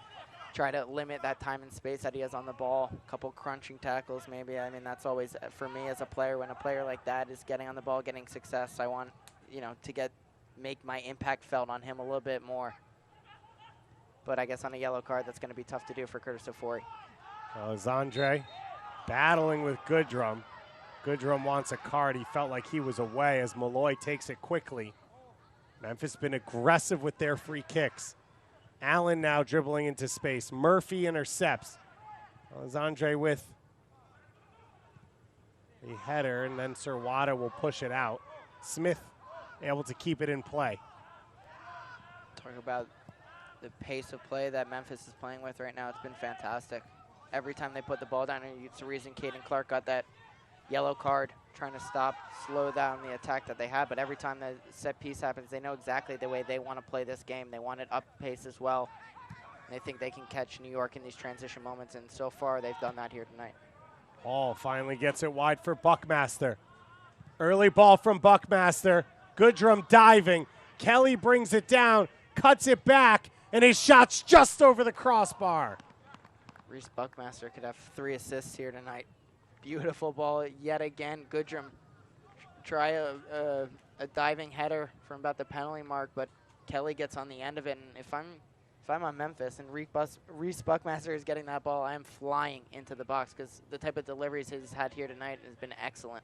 try to limit that time and space that he has on the ball. A couple crunching tackles, maybe. I mean, that's always for me as a player. When a player like that is getting on the ball, getting success, I want, you know, to make my impact felt on him a little bit more. But I guess on a yellow card, that's going to be tough to do for Curtis Ofori. Alexandre battling with Goodrum. Goodrum wants a card. He felt like he was away as Malloy takes it quickly. Memphis been aggressive with their free kicks. Allen now dribbling into space. Murphy intercepts. Alexandre with the header, and then Serwada will push it out. Smith able to keep it in play. Talk about the pace of play that Memphis is playing with right now. It's been fantastic. Every time they put the ball down, and it's the reason Caden Clark got that yellow card, trying to slow down the attack that they had. But every time the set piece happens, they know exactly the way they want to play this game. They want it up pace as well. And they think they can catch New York in these transition moments, and so far they've done that here tonight. Hall finally gets it wide for Buckmaster. Early ball from Buckmaster. Goodrum diving. Kelly brings it down, cuts it back, and his shot's just over the crossbar. Reese Buckmaster could have 3 assists here tonight. Beautiful ball yet again. Goodrum try a diving header from about the penalty mark, but Kelly gets on the end of it. And if I'm on Memphis and Reese Buckmaster is getting that ball, I am flying into the box because the type of deliveries he's had here tonight has been excellent.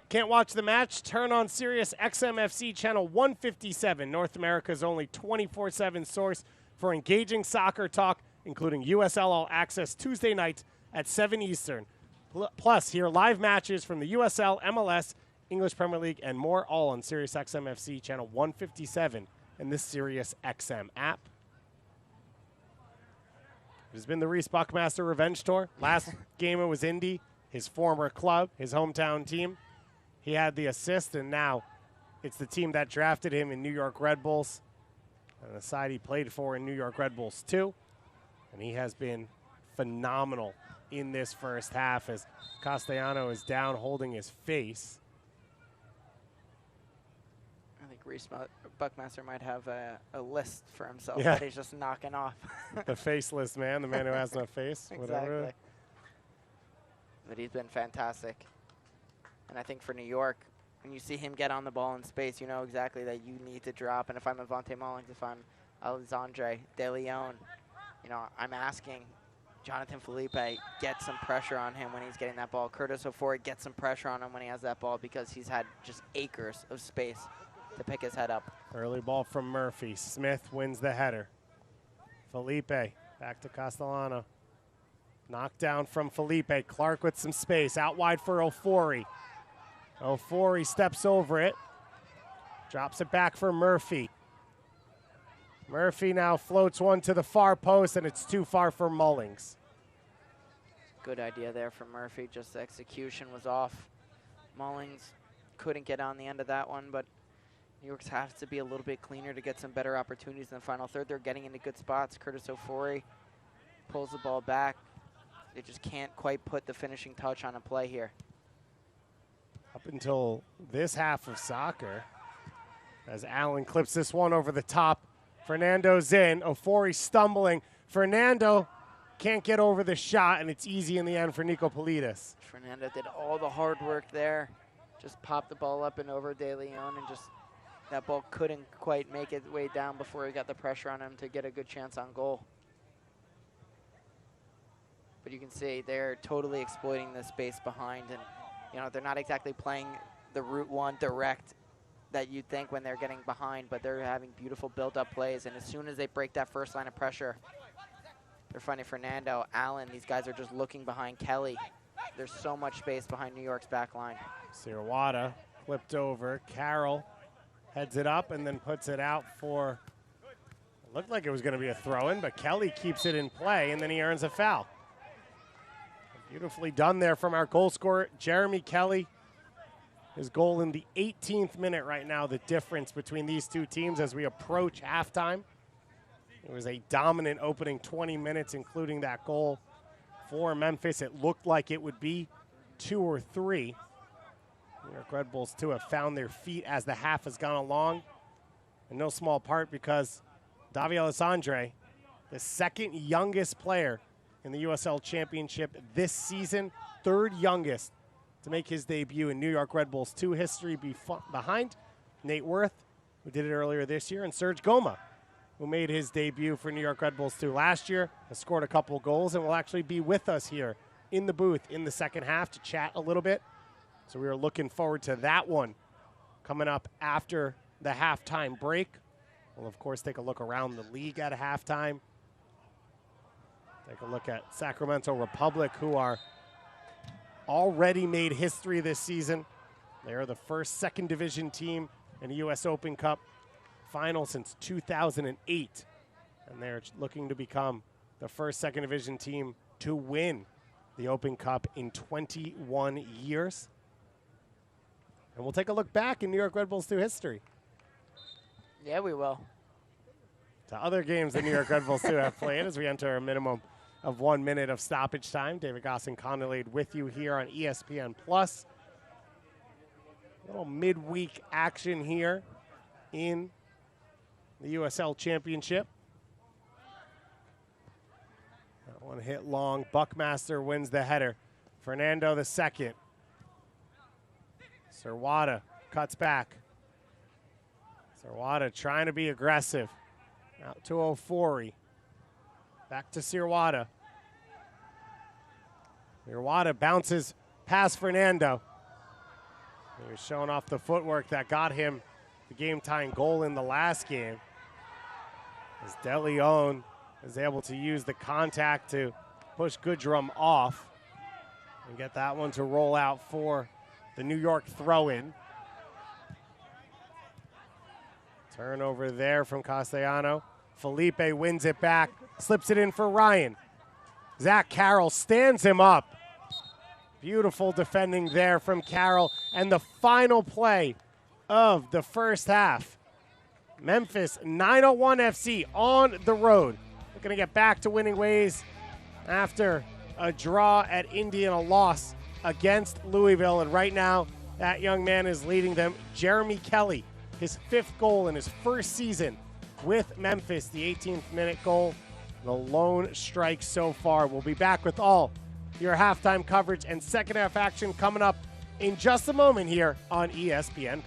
Can't watch the match? Turn on Sirius XMFC channel 157, North America's only 24/7 source for engaging soccer talk, including USL All Access Tuesday nights at 7 Eastern. Plus, hear live matches from the USL, MLS, English Premier League, and more, all on Sirius XMFC channel 157 and the Sirius XM app. It has been the Reese Buckmaster Revenge Tour. Last game it was Indy, his former club, his hometown team. He had the assist, and now it's the team that drafted him in New York Red Bulls, and the side he played for in New York Red Bulls too. And he has been phenomenal in this first half as Castellano is down holding his face. I think Reese Buckmaster might have a list for himself Yeah. that he's just knocking off. The faceless man, the man who has no face, whatever. Exactly. But he's been fantastic. And I think for New York, when you see him get on the ball in space, you know exactly that you need to drop. And if I'm Avante Mullings, if I'm Alexandre De Leon, you know, I'm asking Jonathan Felipe, get some pressure on him when he's getting that ball. Curtis Ofori, get some pressure on him when he has that ball because he's had just acres of space to pick his head up. Early ball from Murphy. Smith wins the header. Felipe back to Castellano. Knocked down from Felipe. Clark with some space. Out wide for Ofori. Ofori steps over it. Drops it back for Murphy. Murphy now floats one to the far post, and it's too far for Mullings. Good idea there from Murphy. Just the execution was off. Mullings couldn't get on the end of that one, but New York's has to be a little bit cleaner to get some better opportunities in the final third. They're getting into good spots. Curtis Ofori pulls the ball back. They just can't quite put the finishing touch on a play here. Up until this half of soccer, as Allen clips this one over the top. Fernando's in. Ofori stumbling. Fernando can't get over the shot, and it's easy in the end for Nico Politis. Fernando did all the hard work there. Just popped the ball up and over De Leon, and just that ball couldn't quite make its way down before he got the pressure on him to get a good chance on goal. But you can see they're totally exploiting the space behind, and you know they're not exactly playing the Route 1 direct that you'd think when they're getting behind, but they're having beautiful build-up plays, and as soon as they break that first line of pressure, they're finding Fernando, Allen. These guys are just looking behind Kelly. There's so much space behind New York's back line. Sirwada flipped over. Carroll heads it up and then puts it out for, it looked like it was going to be a throw-in, but Kelly keeps it in play, and then he earns a foul. Beautifully done there from our goal scorer, Jeremy Kelly. His goal in the 18th minute right now, the difference between these two teams as we approach halftime. It was a dominant opening 20 minutes, including that goal for Memphis. It looked like it would be 2 or 3. New York Red Bulls, too, have found their feet as the half has gone along. In no small part because Davi Alessandre, the second youngest player in the USL Championship this season, third youngest to make his debut in New York Red Bulls 2 history, behind Nate Worth, who did it earlier this year, and Serge Goma, who made his debut for New York Red Bulls 2 last year, has scored a couple goals, and will actually be with us here in the booth in the second half to chat a little bit. So we are looking forward to that one coming up after the halftime break. We'll, of course, take a look around the league at halftime. Take a look at Sacramento Republic, who are already made history this season. They are the first second division team in the U.S. Open Cup final since 2008. And they're looking to become the first second division team to win the Open Cup in 21 years. And we'll take a look back in New York Red Bulls 2 history. Yeah, we will. To other games that New York Red Bulls 2 have played as we enter a minimum of 1 minute of stoppage time. David Goss and Connor Lade with you here on ESPN+. A little midweek action here in the USL Championship. That one hit long. Buckmaster wins the header. Fernando the second. Serwada cuts back. Serwada trying to be aggressive. Out to Ofori. Back to Serwada. Serwada bounces past Fernando. He was showing off the footwork that got him the game-tying goal in the last game. As De Leon is able to use the contact to push Goodrum off and get that one to roll out for the New York throw-in. Turnover there from Castellano. Felipe wins it back, slips it in for Ryan. Zach Carroll stands him up. Beautiful defending there from Carroll. And the final play of the first half. Memphis 901 FC on the road. Looking to get back to winning ways after a draw at Indy and a loss against Louisville. And right now, that young man is leading them. Jeremy Kelly, his 5th goal in his first season with Memphis, the 18th minute goal, the lone strike so far. We'll be back with all your halftime coverage and second half action coming up in just a moment here on ESPN+.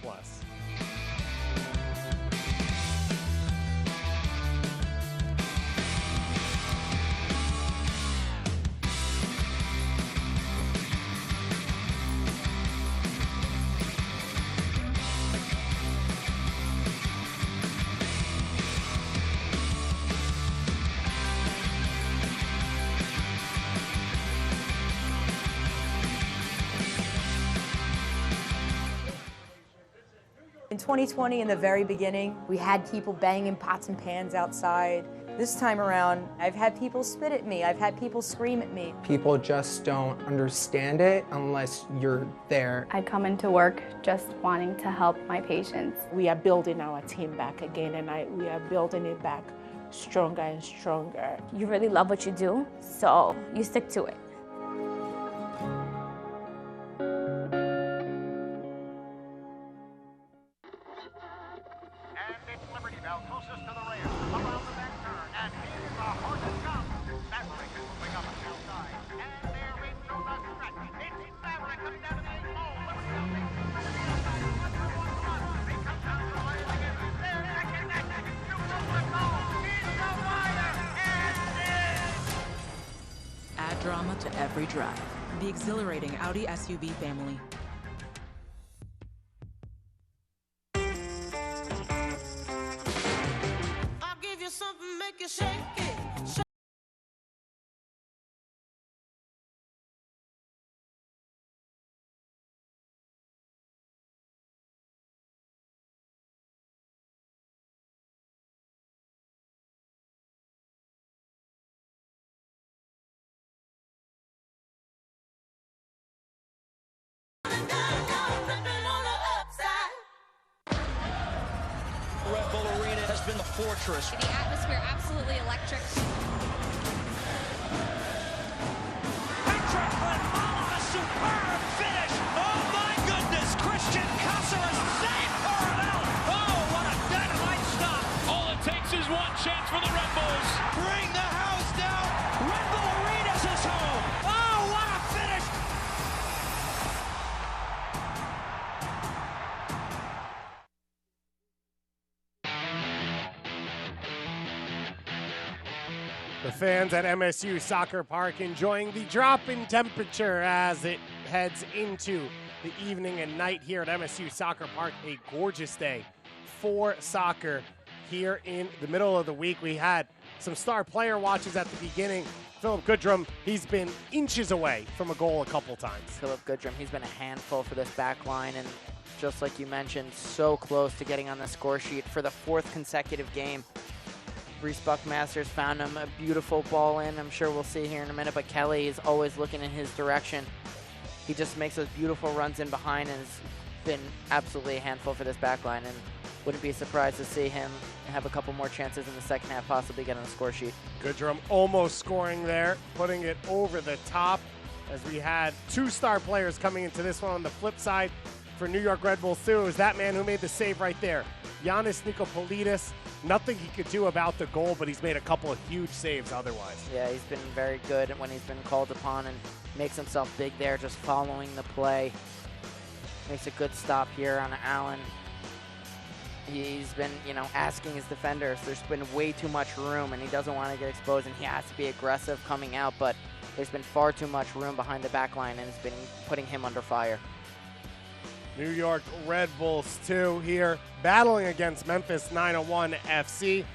In 2020, in the very beginning, we had people banging pots and pans outside. This time around, I've had people spit at me. I've had people scream at me. People just don't understand it unless you're there. I come into work just wanting to help my patients. We are building our team back again, and we are building it back stronger and stronger. You really love what you do, so you stick to it. Add drama to every drive. The exhilarating Audi SUV family. I'll give you something, make you shake it. Ripping on has been the fortress. The atmosphere absolutely electric. A superb finish. Oh my goodness, Christian Caceres saved Coronel. Oh, what a dynamite stop. All it takes is one chance for the Red Bulls. Bring the house down. Red Bull Arenas is home. Oh, what a finish. The fans at MSU Soccer Park enjoying the drop in temperature as it heads into the evening and night here at MSU Soccer Park. A gorgeous day for soccer here in the middle of the week. We had some star player watches at the beginning. Philip Goodrum, he's been inches away from a goal a couple times. Philip Goodrum, he's been a handful for this back line, and just like you mentioned, so close to getting on the score sheet for the 4th consecutive game. Reese Buckmasters found him a beautiful ball in. I'm sure we'll see here in a minute, but Kelly is always looking in his direction. He just makes those beautiful runs in behind and has been absolutely a handful for this back line, and wouldn't be surprised to see him have a couple more chances in the second half, possibly get on the score sheet. Goodrum almost scoring there, putting it over the top as we had 2 star players coming into this one. On the flip side for New York Red Bulls too, it was that man who made the save right there. Giannis Nikopolidis, nothing he could do about the goal, but he's made a couple of huge saves otherwise. Yeah, he's been very good when he's been called upon and makes himself big there, just following the play. Makes a good stop here on Allen. He's been, asking his defenders. There's been way too much room, and he doesn't want to get exposed, and he has to be aggressive coming out, but there's been far too much room behind the back line, and it's been putting him under fire. New York Red Bulls 2 here, battling against Memphis 901 FC.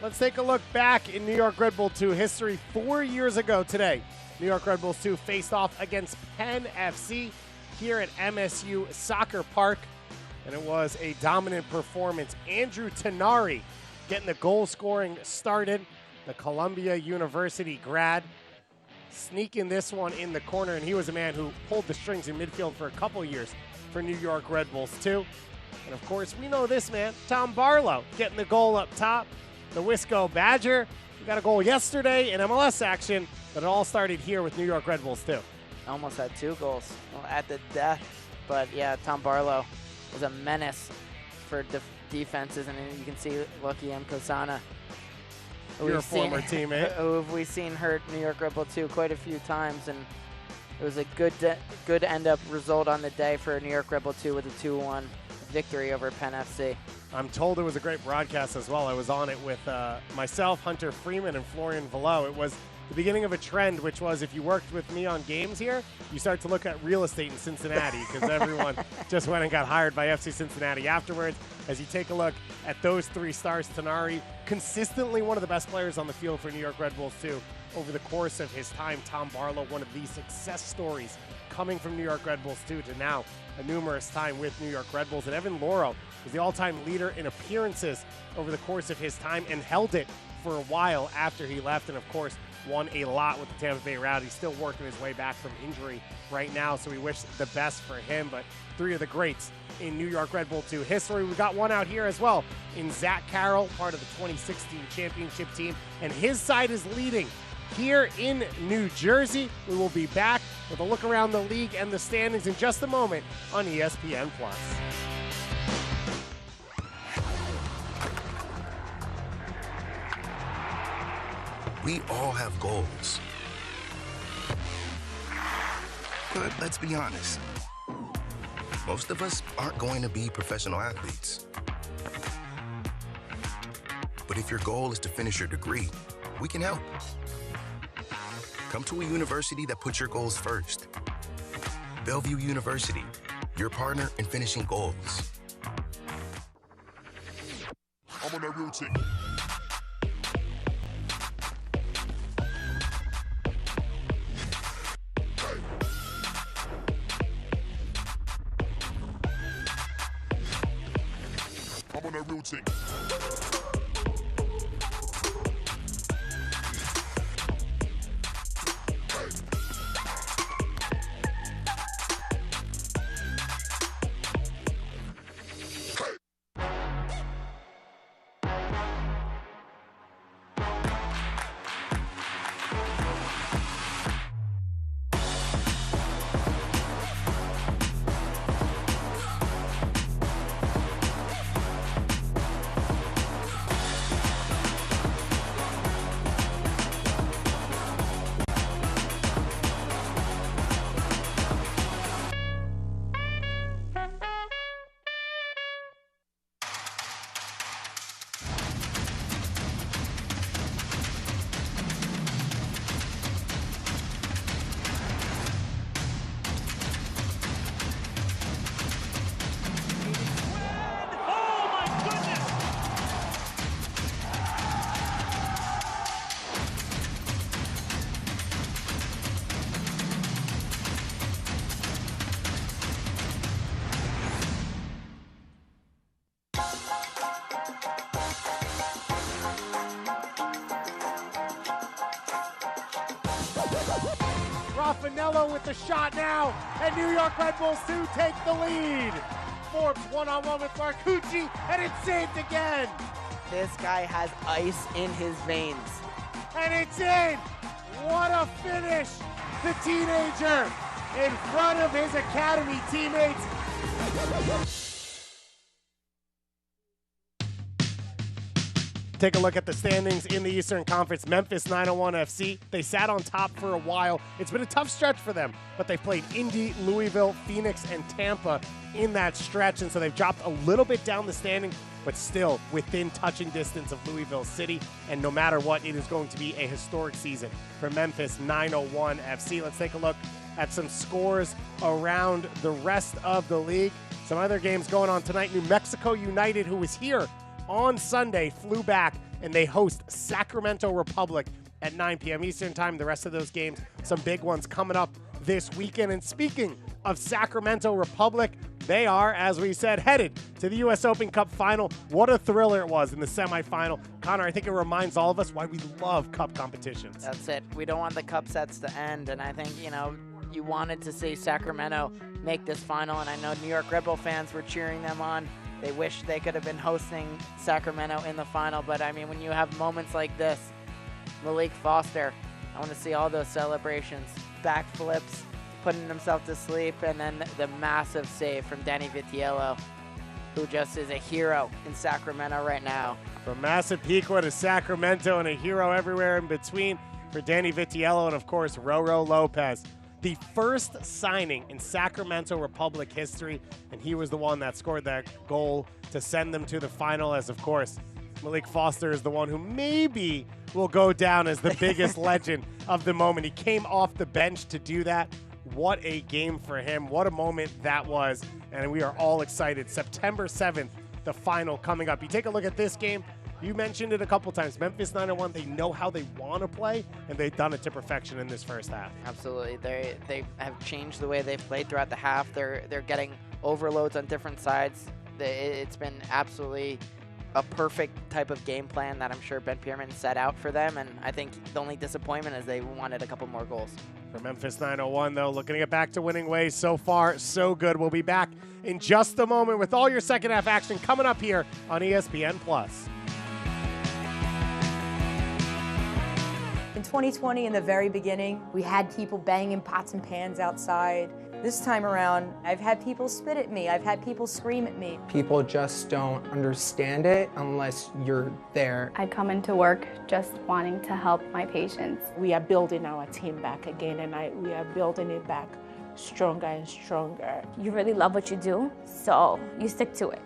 Let's take a look back in New York Red Bull 2 history. 4 years ago today, New York Red Bulls 2 faced off against Penn FC here at MSU Soccer Park, and it was a dominant performance. Andrew Tenari getting the goal scoring started, the Columbia University grad, sneaking this one in the corner, and he was a man who pulled the strings in midfield for a couple years for New York Red Bulls too. And of course, we know this man, Tom Barlow, getting the goal up top. The Wisco Badger, we got a goal yesterday in MLS action, but it all started here with New York Red Bulls too. Almost had 2 goals at the death, but yeah, Tom Barlow was a menace for defenses, and you can see Lucky M. Kosana, Your former teammate. Who we've seen hurt New York Red Bull 2 quite a few times, and it was a good end-up result on the day for New York Red Bull 2 with a 2-1 victory over Penn FC. I'm told it was a great broadcast as well. I was on it with myself, Hunter Freeman, and Florian Velo. It was the beginning of a trend, which was if you worked with me on games here, you start to look at real estate in Cincinnati because everyone just went and got hired by FC Cincinnati afterwards. As you take a look at those 3 stars, Tenari, consistently one of the best players on the field for New York Red Bulls too. Over the course of his time, Tom Barlow, one of these success stories coming from New York Red Bulls too, to now a numerous time with New York Red Bulls. And Evan Loro is the all-time leader in appearances over the course of his time and held it for a while after he left, and of course won a lot with the Tampa Bay Rowdies. He's still working his way back from injury right now, so we wish the best for him. But 3 of the greats in New York Red Bull 2 history. We've got one out here as well in Zach Carroll, part of the 2016 championship team, and his side is leading here in New Jersey. We will be back with a look around the league and the standings in just a moment on ESPN+. We all have goals. But let's be honest, most of us aren't going to be professional athletes. But if your goal is to finish your degree, we can help. Come to a university that puts your goals first. Bellevue University, your partner in finishing goals. I'm on that routine. I'm on that routine. Canelo with the shot now, and New York Red Bulls 2 take the lead. Forbes one-on-one with Marcucci, and it's saved again. This guy has ice in his veins. And it's in. What a finish. The teenager in front of his academy teammates. Take a look at the standings in the Eastern Conference. Memphis 901 FC. They sat on top for a while. It's been a tough stretch for them, but they've played Indy, Louisville, Phoenix, and Tampa in that stretch, and so they've dropped a little bit down the standing, but still within touching distance of Louisville City. And no matter what, it is going to be a historic season for Memphis 901 FC. Let's take a look at some scores around the rest of the league. Some other games going on tonight. New Mexico United, who was here on Sunday, flew back, and they host Sacramento Republic at 9 p.m. Eastern time. The rest of those games, some big ones coming up this weekend. And speaking of Sacramento Republic, they are, as we said, headed to the U.S. Open Cup final. What a thriller it was in the semifinal. Connor, I think it reminds all of us why we love cup competitions. That's it. We don't want the cup sets to end, and I think, you wanted to see Sacramento make this final, and I know New York Red Bull fans were cheering them on. They wish they could have been hosting Sacramento in the final, but I mean, when you have moments like this, Malik Foster, I want to see all those celebrations, backflips, putting himself to sleep, and then the massive save from Danny Vitiello, who just is a hero in Sacramento right now. From Massapequa to Sacramento, and a hero everywhere in between for Danny Vitiello and, of course, Roro Lopez. The first signing in Sacramento Republic history, and he was the one that scored that goal to send them to the final, as, of course, Malik Foster is the one who maybe will go down as the biggest legend of the moment. He came off the bench to do that. What a game for him. What a moment that was, and we are all excited. September 7th, the final coming up. You take a look at this game. You mentioned it a couple times. Memphis 901, they know how they want to play, and they've done it to perfection in this first half. Absolutely. They have changed the way they've played throughout the half. They're getting overloads on different sides. It's been absolutely a perfect type of game plan that I'm sure Ben Pierman set out for them, and I think the only disappointment is they wanted a couple more goals. For Memphis 901, though, looking to get back to winning ways. So far, so good. We'll be back in just a moment with all your second half action coming up here on ESPN+. In 2020, in the very beginning, we had people banging pots and pans outside. This time around, I've had people spit at me. I've had people scream at me. People just don't understand it unless you're there. I come into work just wanting to help my patients. We are building our team back again, and we are building it back stronger and stronger. You really love what you do, so you stick to it.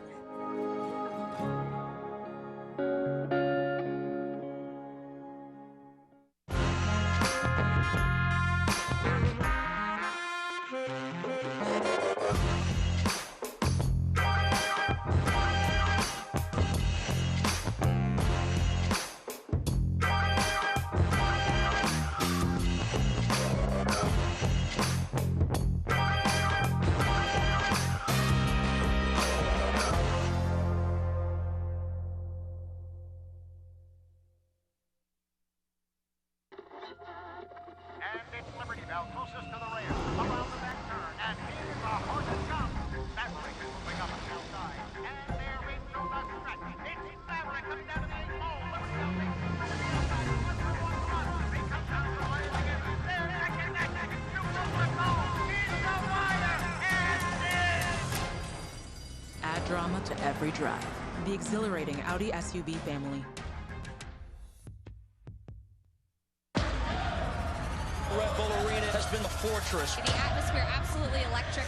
Closest to the rail, around the back turn, and here's a horse that comes. Maverick is moving up on the outside, and there is no stretch. It's Maverick coming down to the 8 hole. Liberty Bell takes it to the outside, 1-for-1 run. He comes down to the line again. There, that can shoot over the goal. He's the wire, and Add drama to every drive. The exhilarating Audi SUV family. Red Bull Arena has been the fortress. The atmosphere absolutely electric.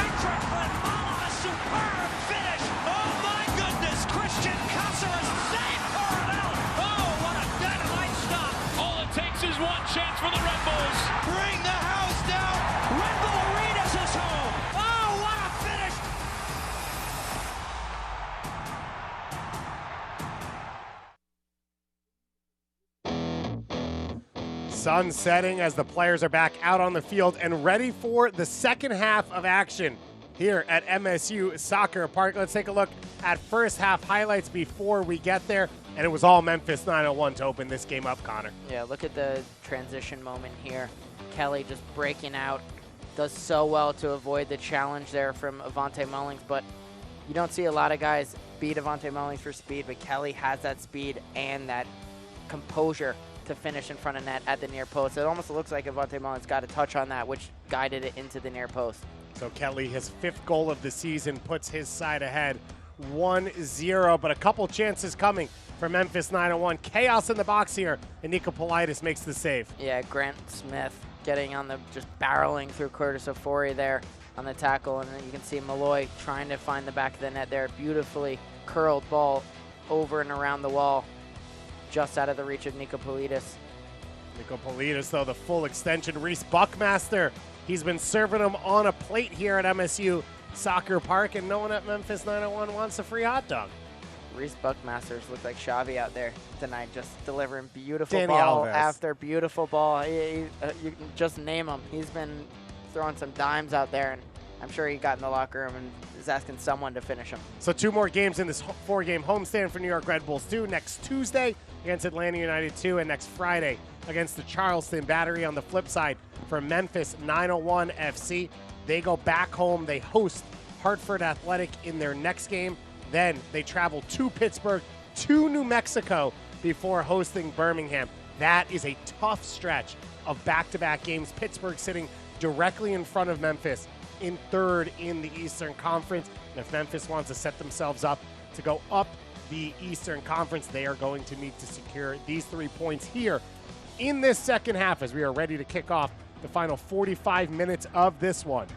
Patrick Lamont, a superb finish. Oh my goodness, Christian Caceres saved Coronel. Oh, what a dynamite stop. All it takes is one chance for the Red Bulls. Bring the house down. Red Bull Arena's his home. Oh, what a finish. Sun setting as the players are back out on the field and ready for the second half of action here at MSU Soccer Park. Let's take a look at first half highlights before we get there. and it was all Memphis 901 to open this game up, Connor. Yeah, look at the transition moment here. Kelly just breaking out, does so well to avoid the challenge there from Avante Mullings, but you don't see a lot of guys beat Avante Mullings for speed, but Kelly has that speed and that composure to finish in front of net at the near post. It almost looks like Avante Mullings got a touch on that, which guided it into the near post. So Kelly, his 5th goal of the season, puts his side ahead 1-0, but a couple chances coming for Memphis 901. Chaos in the box here, and Nico Politis makes the save. Yeah, Grant Smith getting on the, just barreling through Curtis Ofori there on the tackle, and then you can see Malloy trying to find the back of the net there. Beautifully curled ball over and around the wall, just out of the reach of Nico Politis. Nico Politis, though, the full extension. Reese Buckmaster, he's been serving him on a plate here at MSU Soccer Park, and no one at Memphis 901 wants a free hot dog. Reese Buckmasters look like Xavi out there tonight, just delivering beautiful Danny ball Alves. after beautiful ball. You can just name him. He's been throwing some dimes out there, and I'm sure he got in the locker room and is asking someone to finish him. So 2 more games in this 4-game homestand for New York Red Bulls 2. Next Tuesday against Atlanta United 2, and next Friday against the Charleston Battery. On the flip side, for Memphis 901 FC, they go back home. They host Hartford Athletic in their next game. Then they travel to Pittsburgh, to New Mexico before hosting Birmingham. That is a tough stretch of back-to-back games. Pittsburgh sitting directly in front of Memphis in 3rd in the Eastern Conference. And if Memphis wants to set themselves up to go up the Eastern Conference, they are going to need to secure these 3 points here in this second half as we are ready to kick off the final 45 minutes of this one.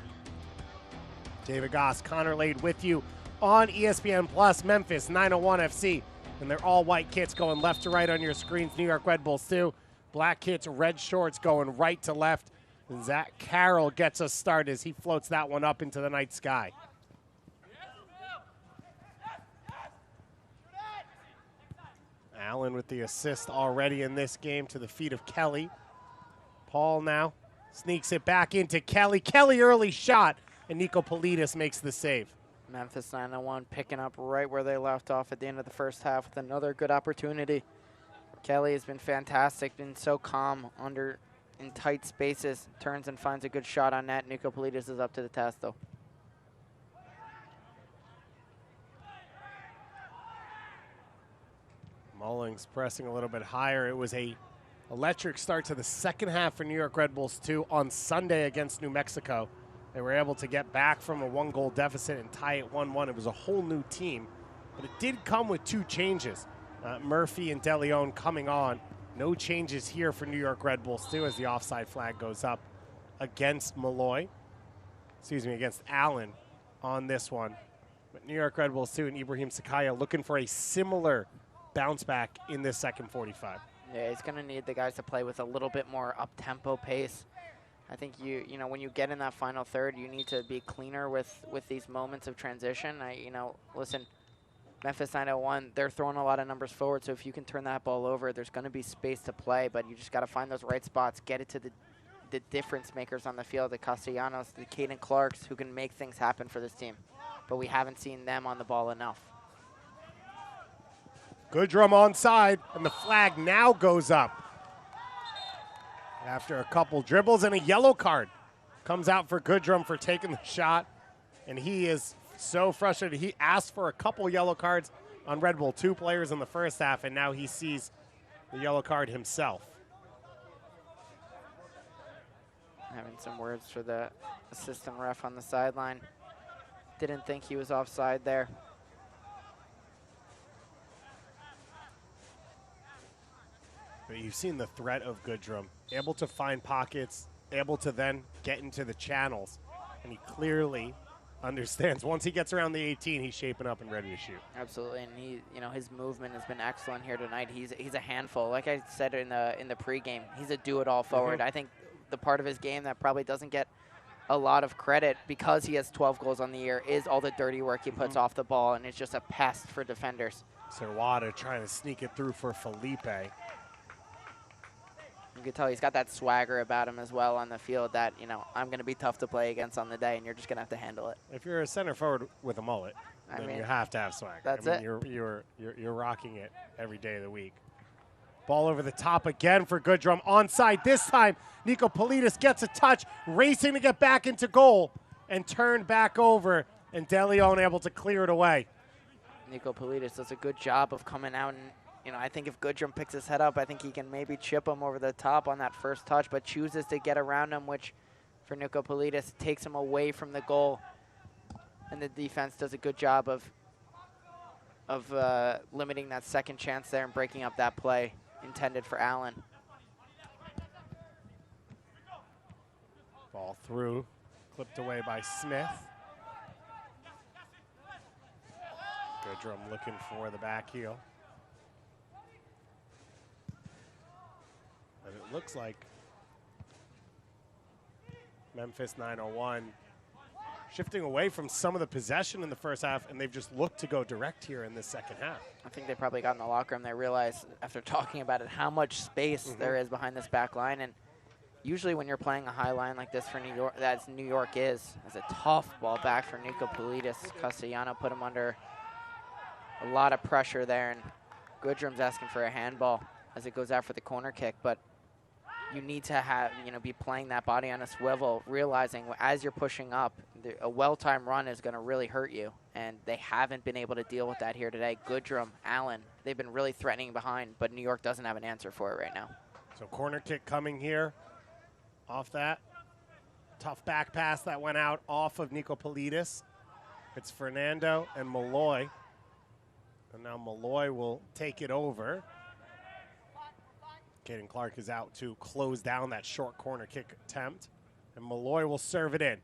David Goss, Connor Lade with you on ESPN Plus. Memphis 901 FC, and they're all white kits going left to right on your screens. New York Red Bulls 2, black kits, red shorts going right to left. And Zach Carroll gets us started as he floats that one up into the night sky. Allen with the assist already in this game to the feet of Kelly. Paul now sneaks it back into Kelly. Kelly early shot, and Nico Politis makes the save. Memphis 901 picking up right where they left off at the end of the first half with another good opportunity. Kelly has been fantastic, been so calm in tight spaces, turns and finds a good shot on net. Nico Politis is up to the task, though. Mullings pressing a little bit higher. It was a electric start to the second half for New York Red Bulls 2 on Sunday against New Mexico. They were able to get back from a 1-goal deficit and tie it 1-1. It was a whole new team, but it did come with 2 changes. Murphy and DeLeon coming on. No changes here for New York Red Bulls 2 as the offside flag goes up against against Allen on this one. But New York Red Bulls 2 and Ibrahim Sakaya looking for a similar bounce back in this second 45. Yeah, he's going to need the guys to play with a little bit more up-tempo pace. I think you know when you get in that final third, you need to be cleaner with these moments of transition. Listen, Memphis 901, they're throwing a lot of numbers forward, so if you can turn that ball over, there's going to be space to play, but you just got to find those right spots, get it to the difference makers on the field, the Castellanos, the Caden Clarks, who can make things happen for this team. But we haven't seen them on the ball enough. Goodrum onside, and the flag now goes up. After a couple dribbles and a yellow card comes out for Goodrum for taking the shot, and he is so frustrated. He asked for a couple yellow cards on Red Bull, 2 players in the first half, and now he sees the yellow card himself. Having some words for the assistant ref on the sideline. Didn't think he was offside there. But you've seen the threat of Goodrum, able to find pockets, able to then get into the channels, and he clearly understands. Once he gets around the 18, he's shaping up and ready to shoot. Absolutely, and his movement has been excellent here tonight. He's a handful. Like I said in the pregame, he's a do-it-all forward. I think the part of his game that probably doesn't get a lot of credit because he has 12 goals on the year is all the dirty work he puts off the ball, and it's just a pest for defenders. Serwada trying to sneak it through for Felipe. You can tell he's got that swagger about him as well on the field that, you know, I'm going to be tough to play against on the day, and you're just going to have to handle it. If you're a center forward with a mullet, then you have to have swagger. That's it. You're rocking it every day of the week. Ball over the top again for Goodrum. Onside this time. Nico Politis gets a touch, racing to get back into goal, and turned back over, and De Leon able to clear it away. Nico Politis does a good job of coming out, and you know, I think if Goodrum picks his head up, I think he can maybe chip him over the top on that first touch, but chooses to get around him, which for Nico Politis takes him away from the goal. And the defense does a good job of limiting that second chance there and breaking up that play intended for Allen. Ball through, clipped away by Smith. Goodrum looking for the back heel. And it looks like Memphis 901 shifting away from some of the possession in the first half, and they've just looked to go direct here in the second half. I think they probably got in the locker room. They realized after talking about it how much space there is behind this back line. And usually when you're playing a high line like this for New York, as New York is, it's a tough ball back for Nico Politis. Castellano put him under a lot of pressure there, and Goodrum's asking for a handball as it goes out for the corner kick. But you need to have, be playing that body on a swivel, realizing as you're pushing up, a well-timed run is going to really hurt you. And they haven't been able to deal with that here today. Goodrum, Allen, they've been really threatening behind, but New York doesn't have an answer for it right now. So corner kick coming here off that. Tough back pass that went out off of Nico Politis. It's Fernando and Malloy. And now Malloy will take it over. Caden Clark is out to close down that short corner kick attempt. And Malloy will serve it in.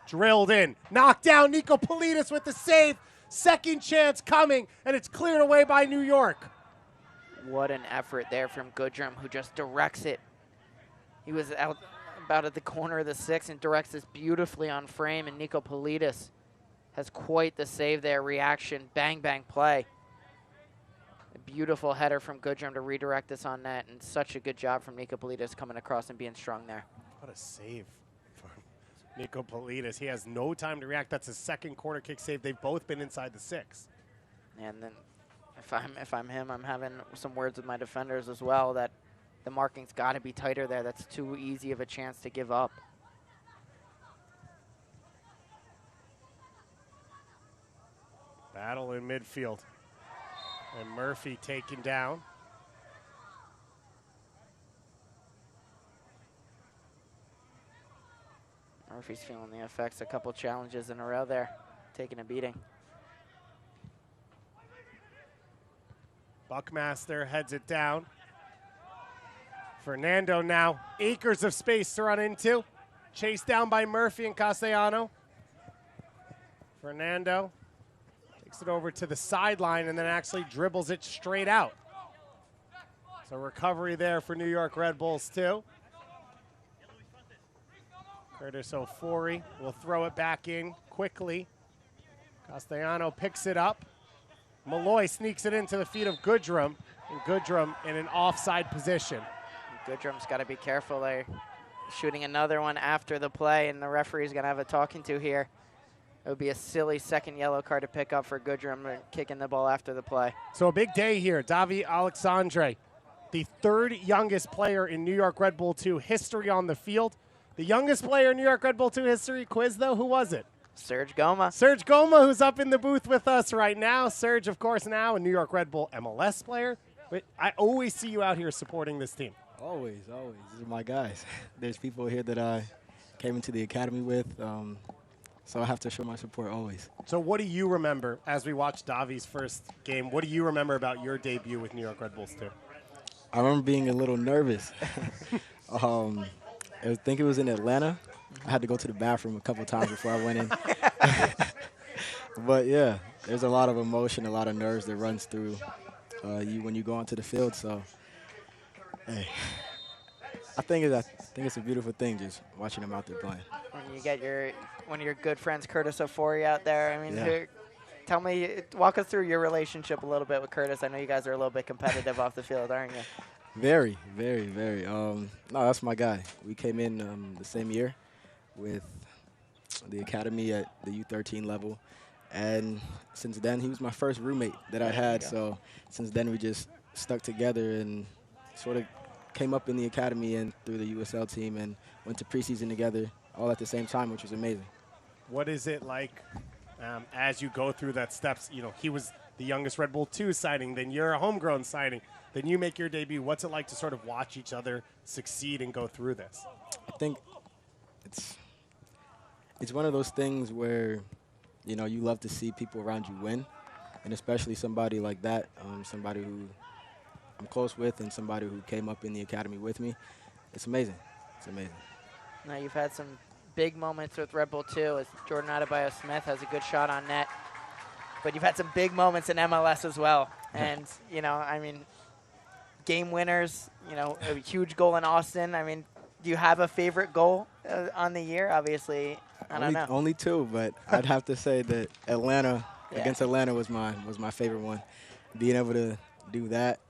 Drilled in. Knocked down. Nico Politis with the save. Second chance coming, and it's cleared away by New York. What an effort there from Goodrum, who just directs it. He was out about at the corner of the 6 and directs this beautifully on frame, and Nico Politis has quite the save there. Reaction, bang, bang play. A beautiful header from Goodrum to redirect this on net, and such a good job from Nico Politis coming across and being strong there. What a save from Nico Politis. He has no time to react. That's his second corner kick save. They've both been inside the 6. And then if I'm him, I'm having some words with my defenders as well, that the marking's got to be tighter there. That's too easy of a chance to give up. Battle in midfield. And Murphy taken down. Murphy's feeling the effects. A couple challenges in a row there, taking a beating. Buckmaster heads it down. Fernando now, acres of space to run into. Chased down by Murphy and Castellano. Fernando takes it over to the sideline and then actually dribbles it straight out. So recovery there for New York Red Bulls too. Curtis Ofori will throw it back in quickly. Castellano picks it up. Malloy sneaks it into the feet of Goodrum, and Goodrum in an offside position. Goodrum's got to be careful there. Shooting another one after the play, and the referee's going to have a talking to here. It would be a silly second yellow card to pick up for Goodrum, kicking the ball after the play. So a big day here. Davi Alexandre, the third youngest player in New York Red Bull 2 history on the field. The youngest player in New York Red Bull 2 history quiz, though, who was it? Serge Goma. Serge Goma, who's up in the booth with us right now. Serge, of course, now a New York Red Bull MLS player. But I always see you out here supporting this team. Always, always. These are my guys. There's people here that I came into the academy with, so I have to show my support always. So what do you remember as we watch Davi's first game? What do you remember about your debut with New York Red Bulls 2? I remember being a little nervous. I think it was in Atlanta. I had to go to the bathroom a couple times before I went in. But, yeah, there's a lot of emotion, a lot of nerves that runs through you when you go onto the field. So, hey, I think it's a beautiful thing just watching them out there playing. When you get one of your good friends, Curtis Ofori, out there, I mean, Yeah. walk us through your relationship a little bit with Curtis. I know you guys are a little bit competitive off the field, aren't you? Very, very, very. No, that's my guy. We came in the same year with the academy at the U13 level. And since then, he was my first roommate that I had. So since then, we just stuck together and sort of came up in the academy and through the USL team and went to preseason together all at the same time, which was amazing. What is it like as you go through that steps? You know, he was the youngest Red Bull 2 signing, then you're a homegrown signing, then you make your debut. What's it like to sort of watch each other succeed and go through this? I think it's one of those things where, you know, you love to see people around you win, and especially somebody like that, somebody who I'm close with and somebody who came up in the academy with me. It's amazing. It's amazing. Now, you've had some big moments with Red Bull 2 as Jordan Adebayo-Smith has a good shot on net. But you've had some big moments in MLS as well. And, you know, I mean, game winners, you know, a huge goal in Austin. I mean, do you have a favorite goal on the year? Obviously, I don't know. Only two, but I'd have to say that Atlanta, against Atlanta was my favorite one. Being able to do that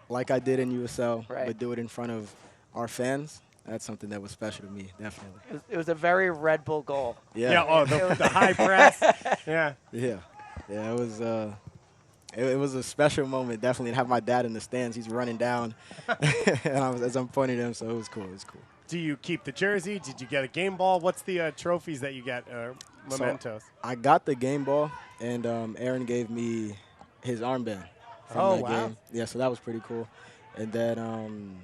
like I did in USL, but do it in front of our fans, that's something that was special to me, definitely. It was a very Red Bull goal. Yeah. Oh, the high press. Yeah. Yeah. Yeah, it was a special moment, definitely, to have my dad in the stands. He's running down and as I'm pointing at him, so it was cool. It was cool. Do you keep the jersey? Did you get a game ball? What's the trophies that you get, mementos? So I got the game ball, and Aaron gave me his armband from that game. Yeah, so that was pretty cool. And then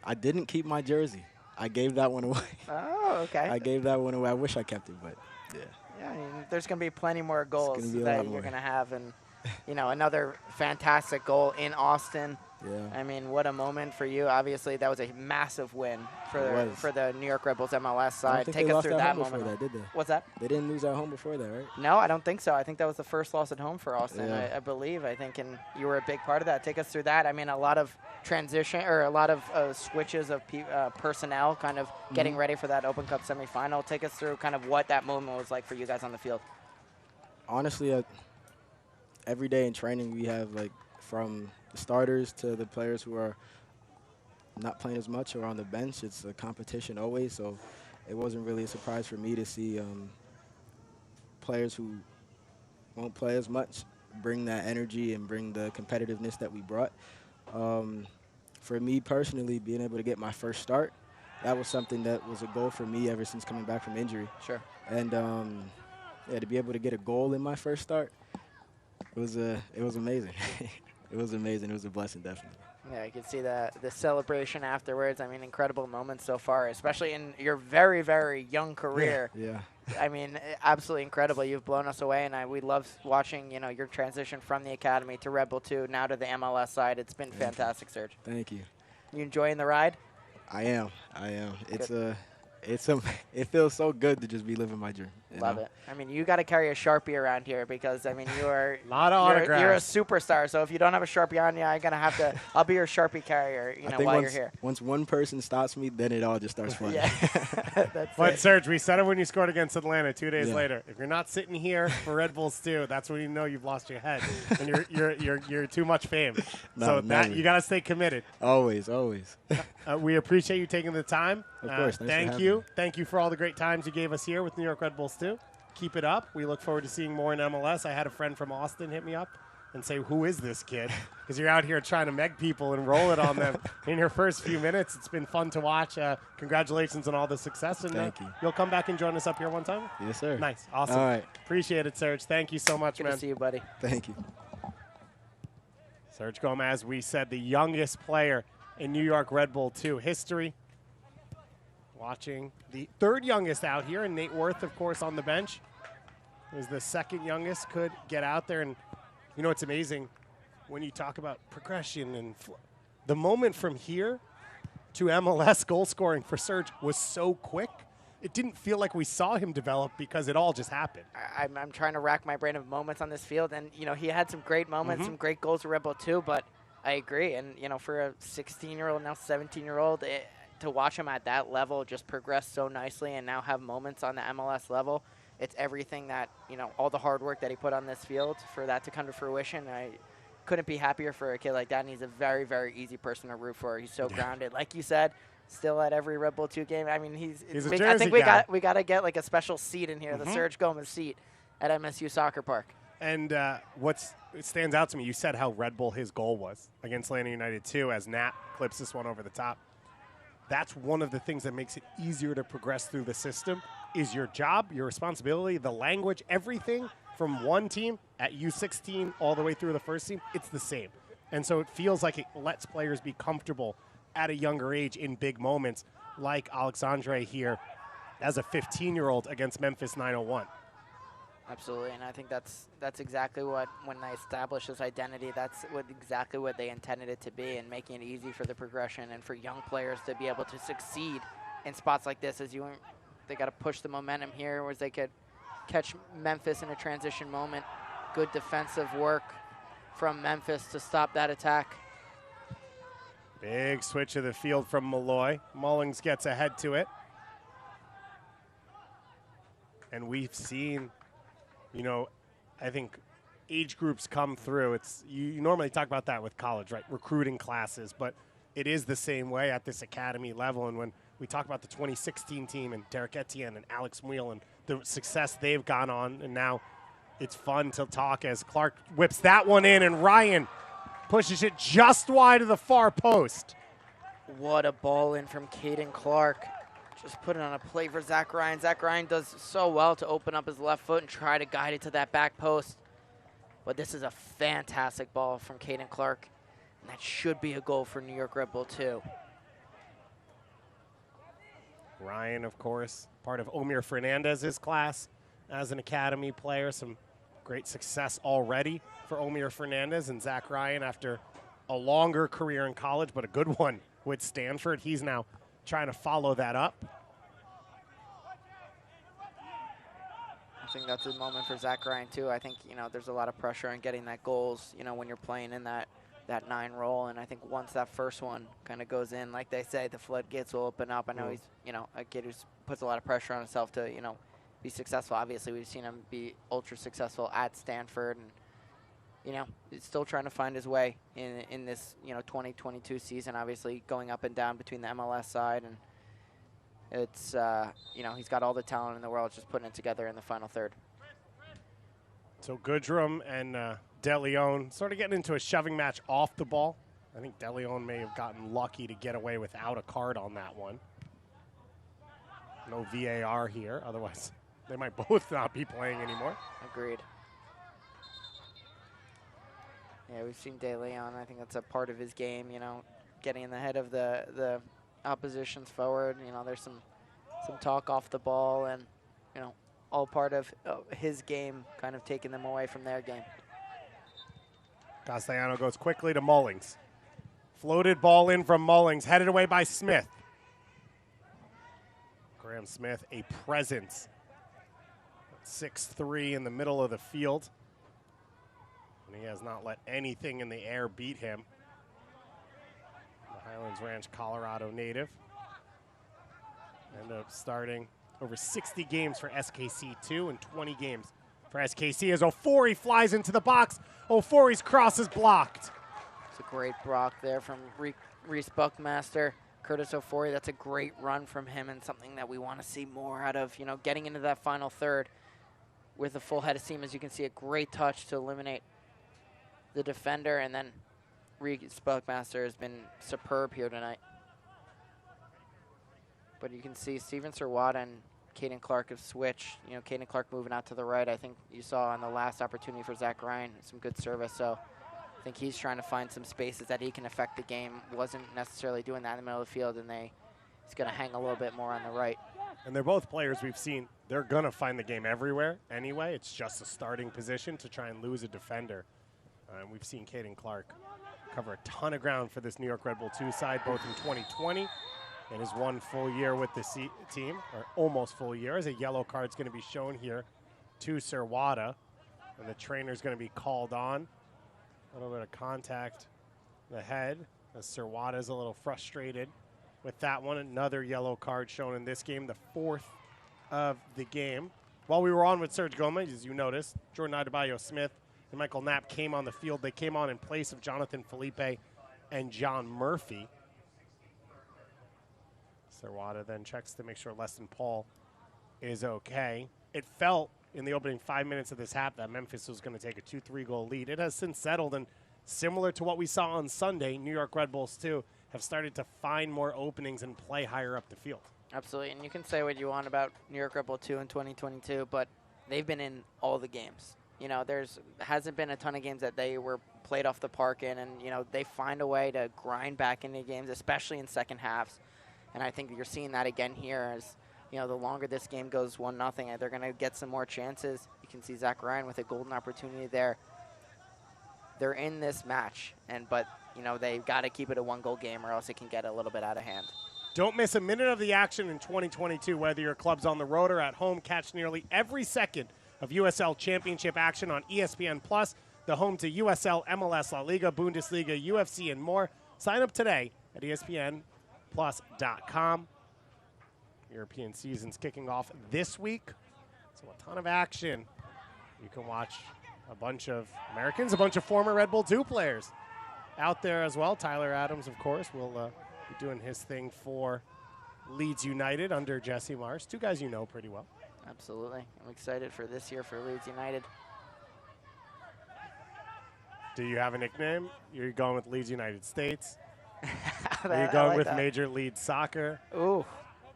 I didn't keep my jersey. I gave that one away. Oh, okay. I gave that one away. I wish I kept it, but yeah. Yeah, I mean, there's going to be plenty more goals that you're going to have. And, you know, another fantastic goal in Austin. Yeah. I mean, what a moment for you. Obviously, that was a massive win for the New York Red Bulls MLS side. Take us through that moment. Before that, did they? What's that? They didn't lose at home before that, right? No, I don't think so. I think that was the first loss at home for Austin, Yeah. I believe. I think, and you were a big part of that. Take us through that. I mean, a lot of transition or a lot of switches of personnel kind of getting ready for that Open Cup semifinal. Take us through kind of what that moment was like for you guys on the field. Honestly, every day in training we have, like, from the starters to the players who are not playing as much or on the bench, it's a competition always. So it wasn't really a surprise for me to see players who won't play as much bring that energy and bring the competitiveness that we brought. For me personally, being able to get my first start, that was something that was a goal for me ever since coming back from injury. Sure. And to be able to get a goal in my first start, it was amazing. It was amazing. It was a blessing, definitely. Yeah, you can see the celebration afterwards. I mean, incredible moments so far, especially in your very, very young career. Yeah. I mean, absolutely incredible. You've blown us away, and we love watching, you know, your transition from the academy to Red Bull 2, now to the MLS side. It's been fantastic, Serge. Thank you. You enjoying the ride? I am. It feels so good to just be living my dream. Love it. I mean, you got to carry a Sharpie around here because, I mean, you are lot of autographs. You're a superstar. So if you don't have a Sharpie on you, I'm gonna have to. I'll be your Sharpie carrier. You know, while you're here. Once one person stops me, then it all just starts flying. Yeah. But Serge, we said it when you scored against Atlanta 2 days later. If you're not sitting here for Red Bulls 2, that's when you know you've lost your head and you're too much fame. No, so never. that you got to stay committed. Always, always. We appreciate you taking the time. Of course. Thank you. Thank you for all the great times you gave us here with New York Red Bulls 2. Keep it up. We look forward to seeing more in MLS. I had a friend from Austin hit me up and say, who is this kid? Because you're out here trying to meg people and roll it on them in your first few minutes. It's been fun to watch. Congratulations on all the success. And Thank you. You'll come back and join us up here one time? Yes, sir. Nice. Awesome. All right. Appreciate it, Serge. Thank you so much, Good man. to see you, buddy. Thank you. Serge Goma, as we said, the youngest player in New York Red Bull 2 history. Watching the third youngest out here, and Nate Worth, of course, on the bench. Is the second youngest, could get out there. And, you know, it's amazing when you talk about progression and the moment from here to MLS goal scoring for Serge was so quick. It didn't feel like we saw him develop because it all just happened. I'm trying to rack my brain of moments on this field. And, you know, he had some great moments, some great goals with Red Bull 2, but I agree. And, you know, for a 16-year-old, now 17-year-old, to watch him at that level just progress so nicely and now have moments on the MLS level, it's everything that, you know, all the hard work that he put on this field for that to come to fruition. I couldn't be happier for a kid like that, and he's a very, very easy person to root for. He's so grounded. Like you said, still at every Red Bull 2 game. I mean, He's a I Jersey think guy. we got to get like a special seat in here, the Serge Goma seat at MSU Soccer Park. And it stands out to me, you said how Red Bull his goal was against Atlanta United 2 as Nat clips this one over the top. That's one of the things that makes it easier to progress through the system is your job, your responsibility, the language, everything from one team at U16 all the way through the first team, it's the same. And so it feels like it lets players be comfortable at a younger age in big moments like Alexandre here as a 15-year-old against Memphis 901. Absolutely, and I think that's exactly what, when they established this identity, that's exactly what they intended it to be, and making it easy for the progression and for young players to be able to succeed in spots like this. They got to push the momentum here, whereas they could catch Memphis in a transition moment. Good defensive work from Memphis to stop that attack. Big switch of the field from Malloy. Mullings gets ahead to it. And we've seen, you know, I think age groups come through. You normally talk about that with college, right? Recruiting classes, but it is the same way at this academy level. And when we talk about the 2016 team and Derek Etienne and Alex Muehl and the success they've gone on, and now it's fun to talk as Clark whips that one in and Ryan pushes it just wide of the far post. What a ball in from Caden Clark. Just put it on a play for Zach Ryan. Zach Ryan does so well to open up his left foot and try to guide it to that back post. But this is a fantastic ball from Caden Clark. And that should be a goal for New York Red Bull too. Ryan, of course, part of Omir Fernandez's class as an academy player. Some great success already for Omir Fernandez, and Zach Ryan, after a longer career in college, but a good one with Stanford. He's now trying to follow that up. I think that's a moment for Zach Ryan too. I think, you know, there's a lot of pressure on getting that goals, you know, when you're playing in that 9 role. And I think once that first one kind of goes in, like they say, the floodgates will open up. I know he's, you know, a kid who puts a lot of pressure on himself to, you know, be successful. Obviously, we've seen him be ultra successful at Stanford, and, you know, he's still trying to find his way in this, you know, 2022 season, obviously going up and down between the MLS side. And it's, you know, he's got all the talent in the world, just putting it together in the final third. So Goodrum and De Leon sort of getting into a shoving match off the ball. I think De Leon may have gotten lucky to get away without a card on that one. No VAR here, otherwise they might both not be playing anymore. Agreed. Yeah, we've seen De Leon. I think that's a part of his game, you know, getting in the head of the opposition's forward. You know, there's some talk off the ball, and, you know, all part of his game, kind of taking them away from their game. Castellano goes quickly to Mullings. Floated ball in from Mullings, headed away by Smith. Graham Smith, a presence. 6'3" in the middle of the field. And he has not let anything in the air beat him. The Highlands Ranch, Colorado native. Ended up starting over 60 games for SKC2 and 20 games for SKC as Ofori flies into the box. Ofori's cross is blocked. It's a great block there from Reese Buckmaster. Curtis Ofori, that's a great run from him, and something that we want to see more out of, you know, getting into that final third with a full head of steam. As you can see, a great touch to eliminate the defender, and then Reese Buckmaster has been superb here tonight. But you can see Steven Serwada and Caden Clark have switched. You know, Caden Clark moving out to the right. I think you saw on the last opportunity for Zach Ryan some good service. So I think he's trying to find some spaces that he can affect the game. Wasn't necessarily doing that in the middle of the field, and he's going to hang a little bit more on the right. And they're both players we've seen. They're going to find the game everywhere anyway. It's just a starting position to try and lose a defender. And we've seen Caden Clark cover a ton of ground for this New York Red Bull 2 side, both in 2020 and his 1 full year with the team, or almost full year, as a yellow card's going to be shown here to Serwada. And the trainer's going to be called on. A little bit of contact the head, as Serwada's a little frustrated with that one. Another yellow card shown in this game, the 4th of the game. While we were on with Serge Goma, as you noticed, Jordan Adebayo Smith and Michael Knapp came on the field. They came on in place of Jonathan Felipe and John Murphy. Serwada then checks to make sure Leston Paul is okay. It felt in the opening 5 minutes of this half that Memphis was going to take a 2-3 goal lead. It has since settled, and similar to what we saw on Sunday, New York Red Bulls too have started to find more openings and play higher up the field. Absolutely, and you can say what you want about New York Red Bull 2 in 2022, but they've been in all the games. You know, hasn't been a ton of games that they were played off the park in, and, you know, they find a way to grind back into games, especially in second halves. And I think you're seeing that again here as, you know, the longer this game goes 1-0, they're going to get some more chances. You can see Zach Ryan with a golden opportunity there. They're in this match, but, you know, they've got to keep it a one-goal game or else it can get a little bit out of hand. Don't miss a minute of the action in 2022, whether your club's on the road or at home. Catch nearly every second of USL Championship action on ESPN+, the home to USL, MLS, La Liga, Bundesliga, UFC, and more. Sign up today at ESPNplus.com. European season's kicking off this week, so a ton of action. You can watch a bunch of Americans, a bunch of former Red Bull 2 players out there as well. Tyler Adams, of course, will be doing his thing for Leeds United under Jesse Marsh. Two guys you know pretty well. Absolutely. I'm excited for this year for Leeds United. Do you have a nickname? You're going with Leeds United States? Are you going with Major League Soccer? Ooh,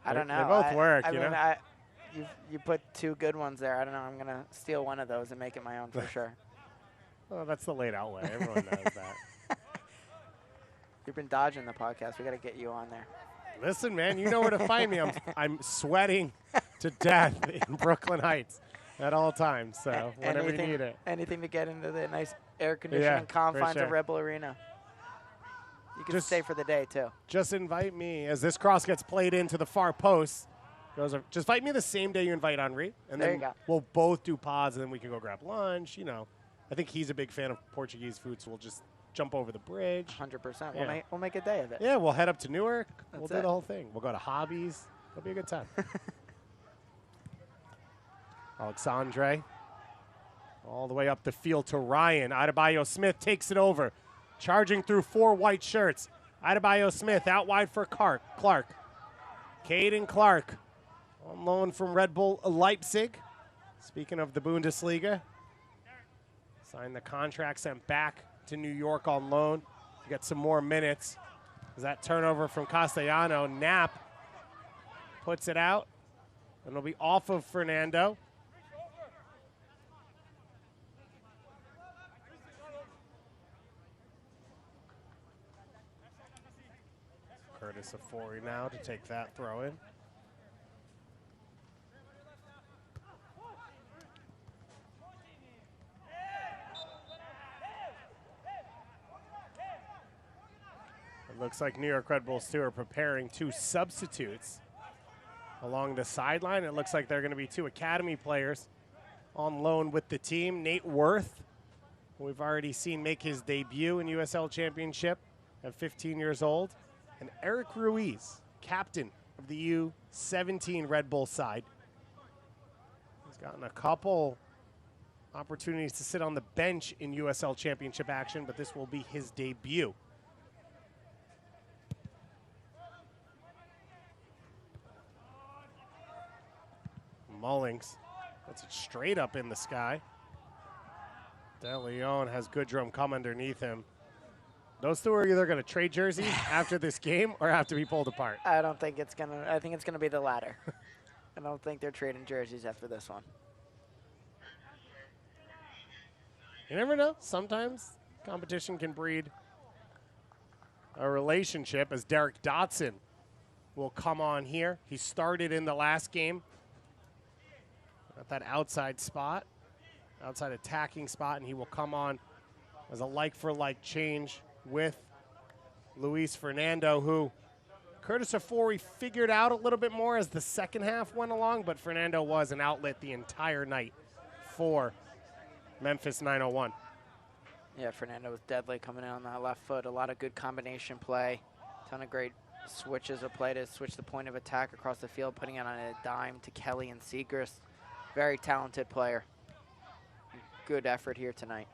I don't know. They both work, you know? You put two good ones there. I don't know. I'm going to steal one of those and make it my own for sure. Well, that's the laid out way. Everyone knows that. You've been dodging the podcast. We got to get you on there. Listen, man, you know where to find me. I'm sweating to death in Brooklyn Heights at all times, so whenever you need it. Anything to get into the nice air-conditioning confines of Red Bull Arena. You can stay for the day, too. Just invite me as this cross gets played into the far post. Just invite me the same day you invite Henri, and then we'll both do pods, and then we can go grab lunch. You know, I think he's a big fan of Portuguese food, so we'll just jump over the bridge. 100%. Yeah. We'll make a day of it. Yeah, we'll head up to Newark. We'll do the whole thing. We'll go to Hobbies. It'll be a good time. Alexandre all the way up the field to Ryan. Adebayo Smith takes it over. Charging through four white shirts. Adebayo Smith out wide for Clark. Caden Clark on loan from Red Bull Leipzig. Speaking of the Bundesliga, signed the contract, sent back to New York on loan to get some more minutes. As that turnover from Castellano, Knapp puts it out, and it'll be off of Fernando. Curtis Afori now to take that throw in. It looks like New York Red Bulls 2 are preparing two substitutes along the sideline. It looks like they're going to be two academy players on loan with the team. Nate Worth, who we've already seen make his debut in USL Championship at 15 years old. And Eric Ruiz, captain of the U17 Red Bull side. He's gotten a couple opportunities to sit on the bench in USL Championship action, but this will be his debut. Mullings puts it straight up in the sky. De Leon has Goodrum come underneath him. Those two are either going to trade jerseys after this game or have to be pulled apart. I don't think it's going to. I think it's going to be the latter. I don't think they're trading jerseys after this one. You never know. Sometimes competition can breed a relationship, as Derek Dotson will come on here. He started in the last game at that outside spot, outside attacking spot, and he will come on as a like-for-like change with Luis Fernando, who Curtis Afori figured out a little bit more as the second half went along, but Fernando was an outlet the entire night for Memphis 901. Yeah, Fernando was deadly coming in on that left foot. A lot of good combination play. Ton of great switches of play to switch the point of attack across the field, putting it on a dime to Kelly and Segrist. Very talented player. Good effort here tonight.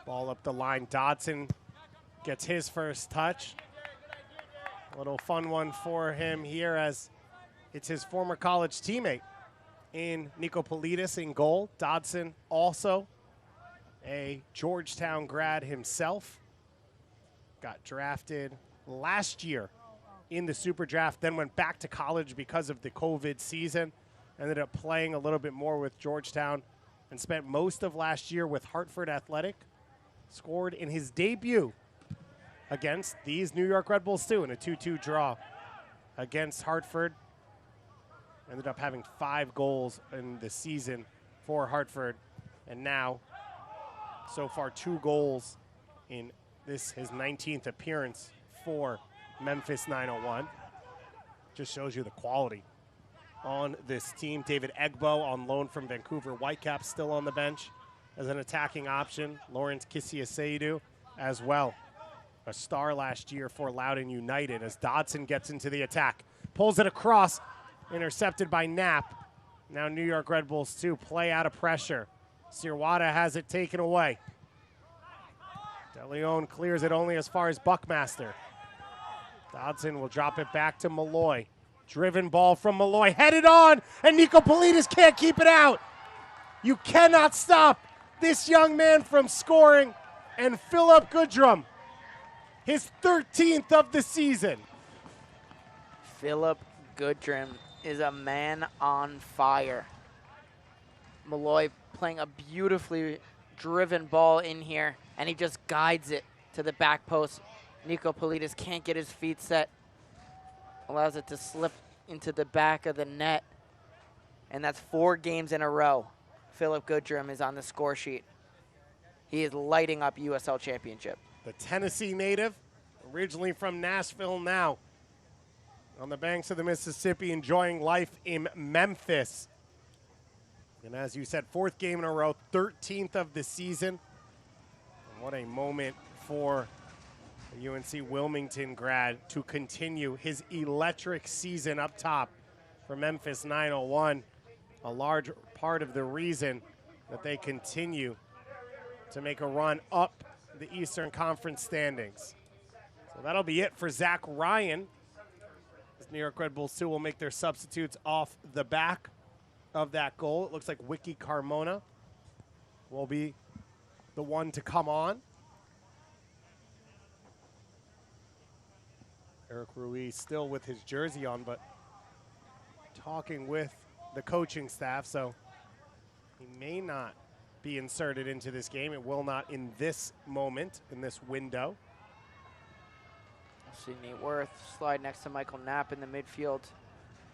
Ball up the line. Dodson gets his first touch. A little fun one for him here as it's his former college teammate in Nico Politis in goal. Dodson also a Georgetown grad himself. Got drafted last year in the Super Draft, then went back to college because of the COVID season. Ended up playing a little bit more with Georgetown and spent most of last year with Hartford Athletic. Scored in his debut against these New York Red Bulls too in a 2-2 draw against Hartford. Ended up having 5 goals in the season for Hartford, and now so far 2 goals in this his 19th appearance for Memphis 901. Just shows you the quality on this team. David Egbo on loan from Vancouver Whitecaps still on the bench as an attacking option. Lawrence Kisiaseidu as well, a star last year for Loudoun United, as Dodson gets into the attack. Pulls it across, intercepted by Knapp. Now New York Red Bulls 2 play out of pressure. Sirwada has it taken away. De Leon clears it only as far as Buckmaster. Dodson will drop it back to Malloy. Driven ball from Malloy, headed on, and Nico Politis can't keep it out. You cannot stop this young man from scoring, and Philip Goodrum, his 13th of the season. Philip Goodrum is a man on fire. Malloy playing a beautifully driven ball in here, and he just guides it to the back post. Nico Politis can't get his feet set. Allows it to slip into the back of the net. And that's 4 games in a row. Philip Goodrum is on the score sheet. He is lighting up USL Championship. The Tennessee native, originally from Nashville, now on the banks of the Mississippi, enjoying life in Memphis. And as you said, 4th game in a row, 13th of the season. And what a moment for a UNC Wilmington grad to continue his electric season up top for Memphis 901. A large part of the reason that they continue to make a run up the Eastern Conference standings. So that'll be it for Zach Ryan. As New York Red Bulls 2 will make their substitutes off the back of that goal. It looks like Wiki Carmona will be the one to come on. Eric Ruiz still with his jersey on, but talking with the coaching staff, so he may not be inserted into this game. It will not in this moment, in this window. See Nate Worth slide next to Michael Knapp in the midfield.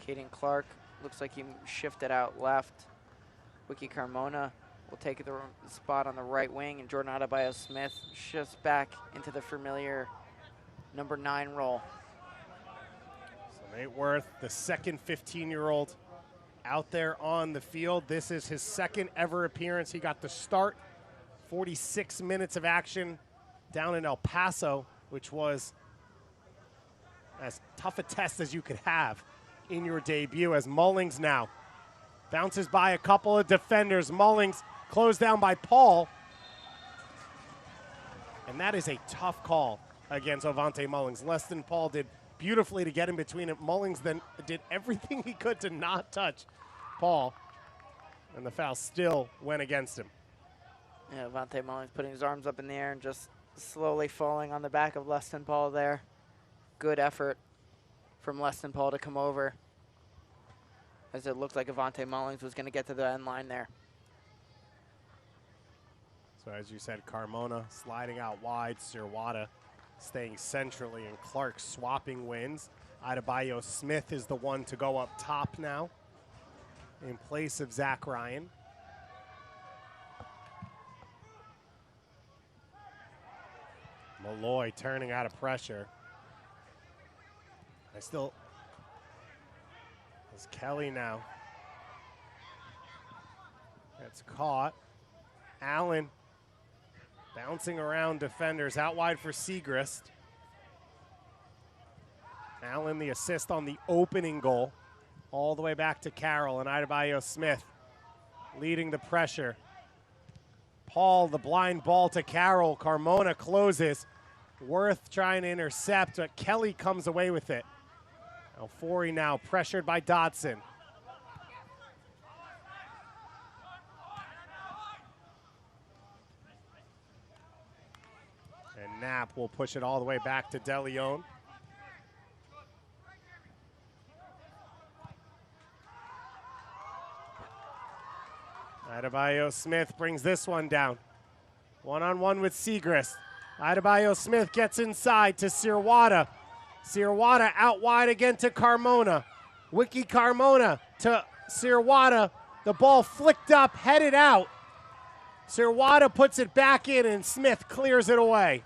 Caden Clark looks like he shifted out left. Wiki Carmona will take the spot on the right wing, and Jordan Adebayo-Smith shifts back into the familiar number 9 role. Nate Worth, the second 15-year-old out there on the field. This is his 2nd ever appearance. He got the start, 46 minutes of action down in El Paso, which was as tough a test as you could have in your debut, as Mullings now bounces by a couple of defenders. Mullings closed down by Paul. And that is a tough call against Ovante Mullings. Leston Paul did beautifully to get in between it. Mullings then did everything he could to not touch Paul, and the foul still went against him. Yeah, Avante Mullings putting his arms up in the air and just slowly falling on the back of Leston Paul there. Good effort from Leston Paul to come over, as it looked like Avante Mullings was going to get to the end line there. So as you said, Carmona sliding out wide, Sirwada staying centrally, and Clark swapping wins. Adebayo-Smith is the one to go up top now in place of Zach Ryan. Malloy turning out of pressure. It's Kelly now. That's caught. Allen bouncing around defenders, out wide for Segrist. Allen the assist on the opening goal. All the way back to Carroll, and Adebayo-Smith leading the pressure. Paul, the blind ball to Carroll. Carmona closes. Worth trying to intercept, but Kelly comes away with it. Alfori now pressured by Dotson. And Knapp will push it all the way back to DeLeon. Adebayo Smith brings this one down. One-on-one with Segrist. Adebayo Smith gets inside to Sirwada. Sirwada out wide again to Carmona. Wiki Carmona to Sirwada. The ball flicked up, headed out. Sirwada puts it back in, and Smith clears it away.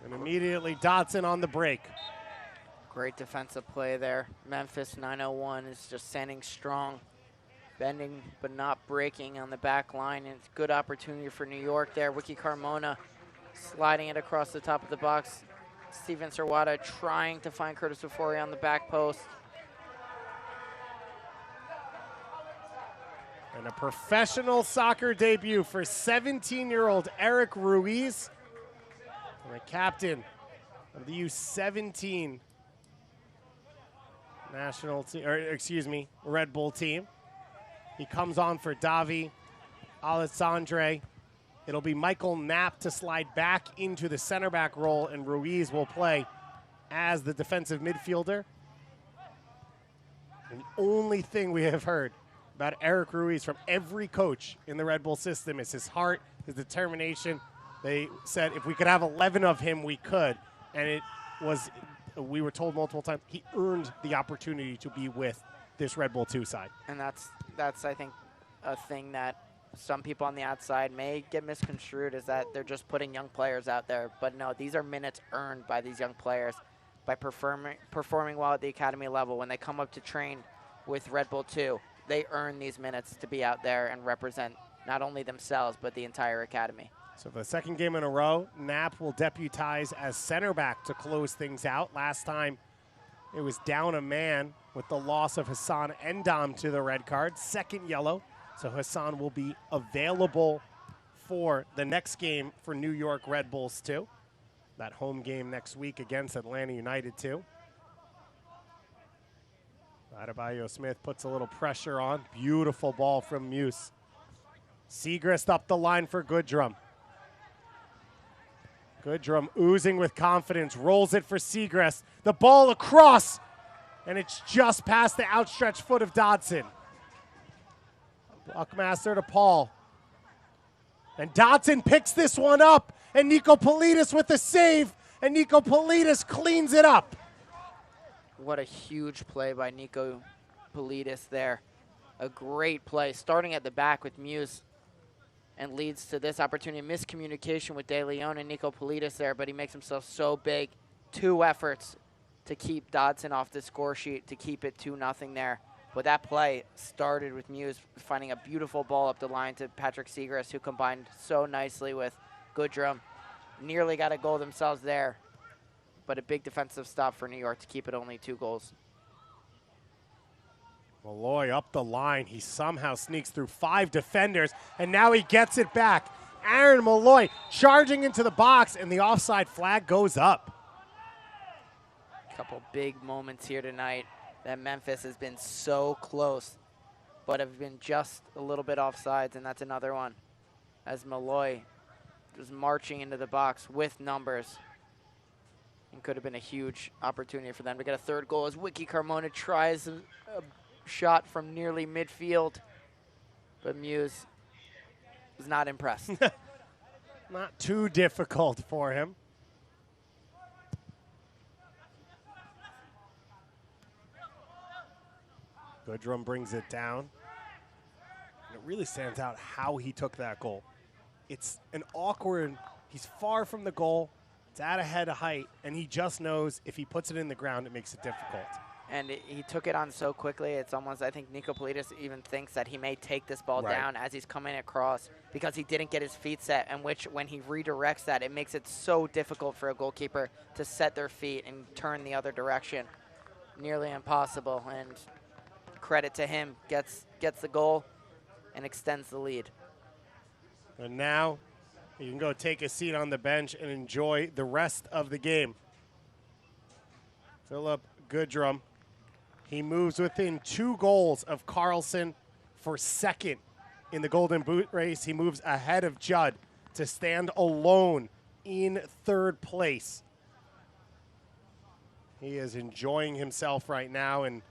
And immediately Dotson on the break. Great defensive play there. Memphis 901 is just standing strong, bending but not breaking on the back line, and it's a good opportunity for New York there. Wiki Carmona sliding it across the top of the box. Steven Sirwada trying to find Curtis Ofori on the back post. And a professional soccer debut for 17-year-old Eric Ruiz, the captain of the U17 national team, or excuse me, Red Bull team. He comes on for Davi Alessandre. It'll be Michael Knapp to slide back into the center back role, and Ruiz will play as the defensive midfielder. And the only thing we have heard about Eric Ruiz from every coach in the Red Bull system is his heart, his determination. They said if we could have 11 of him, we could. And it was, we were told multiple times, he earned the opportunity to be with this Red Bull 2 side. And that's I think, a thing that some people on the outside may get misconstrued, is that they're just putting young players out there. But no, these are minutes earned by these young players by performing well at the academy level. When they come up to train with Red Bull 2, they earn these minutes to be out there and represent not only themselves, but the entire academy. So for the second game in a row, Knapp will deputize as center back to close things out. Last time it was down a man with the loss of Hassan Endam to the red card. Second yellow. So Hassan will be available for the next game for New York Red Bulls 2. That home game next week against Atlanta United 2. Adebayo Smith puts a little pressure on. Beautiful ball from Muse. Segrist up the line for Goodrum. Goodrum oozing with confidence, rolls it for Segrist. The ball across, and it's just past the outstretched foot of Dodson. Buckmaster to Paul. And Dodson picks this one up, and Nico Politis with the save, and Nico Politis cleans it up. What a huge play by Nico Politis there. A great play, starting at the back with Muse, and leads to this opportunity. Miscommunication with De Leon and Nico Politis there, but he makes himself so big. 2 efforts to keep Dodson off the score sheet, to keep it 2-0 there. But that play started with Muse finding a beautiful ball up the line to Patrick Segrist, who combined so nicely with Goodrum. Nearly got a goal themselves there, but a big defensive stop for New York to keep it only 2 goals. Malloy up the line. He somehow sneaks through 5 defenders, and now he gets it back. Aaron Malloy charging into the box, and the offside flag goes up. A couple big moments here tonight that Memphis has been so close, but have been just a little bit offsides, and that's another one. As Malloy was marching into the box with numbers, and could have been a huge opportunity for them to get a 3rd goal as Wiki Carmona tries a shot from nearly midfield, but Muse was not impressed. Not too difficult for him. Goodrum brings it down. And it really stands out how he took that goal. It's an awkward, he's far from the goal, it's at a head of height, and he just knows if he puts it in the ground, it makes it difficult. And he took it on so quickly, it's almost, I think Nico Politis even thinks that he may take this ball down as he's coming across, because he didn't get his feet set, and which when he redirects that, it makes it so difficult for a goalkeeper to set their feet and turn the other direction. Nearly impossible, and credit to him, gets the goal and extends the lead. And now you can go take a seat on the bench and enjoy the rest of the game. Philip Goodrum, he moves within 2 goals of Carlson for second in the Golden Boot race. He moves ahead of Judd to stand alone in 3rd place. He is enjoying himself right now, and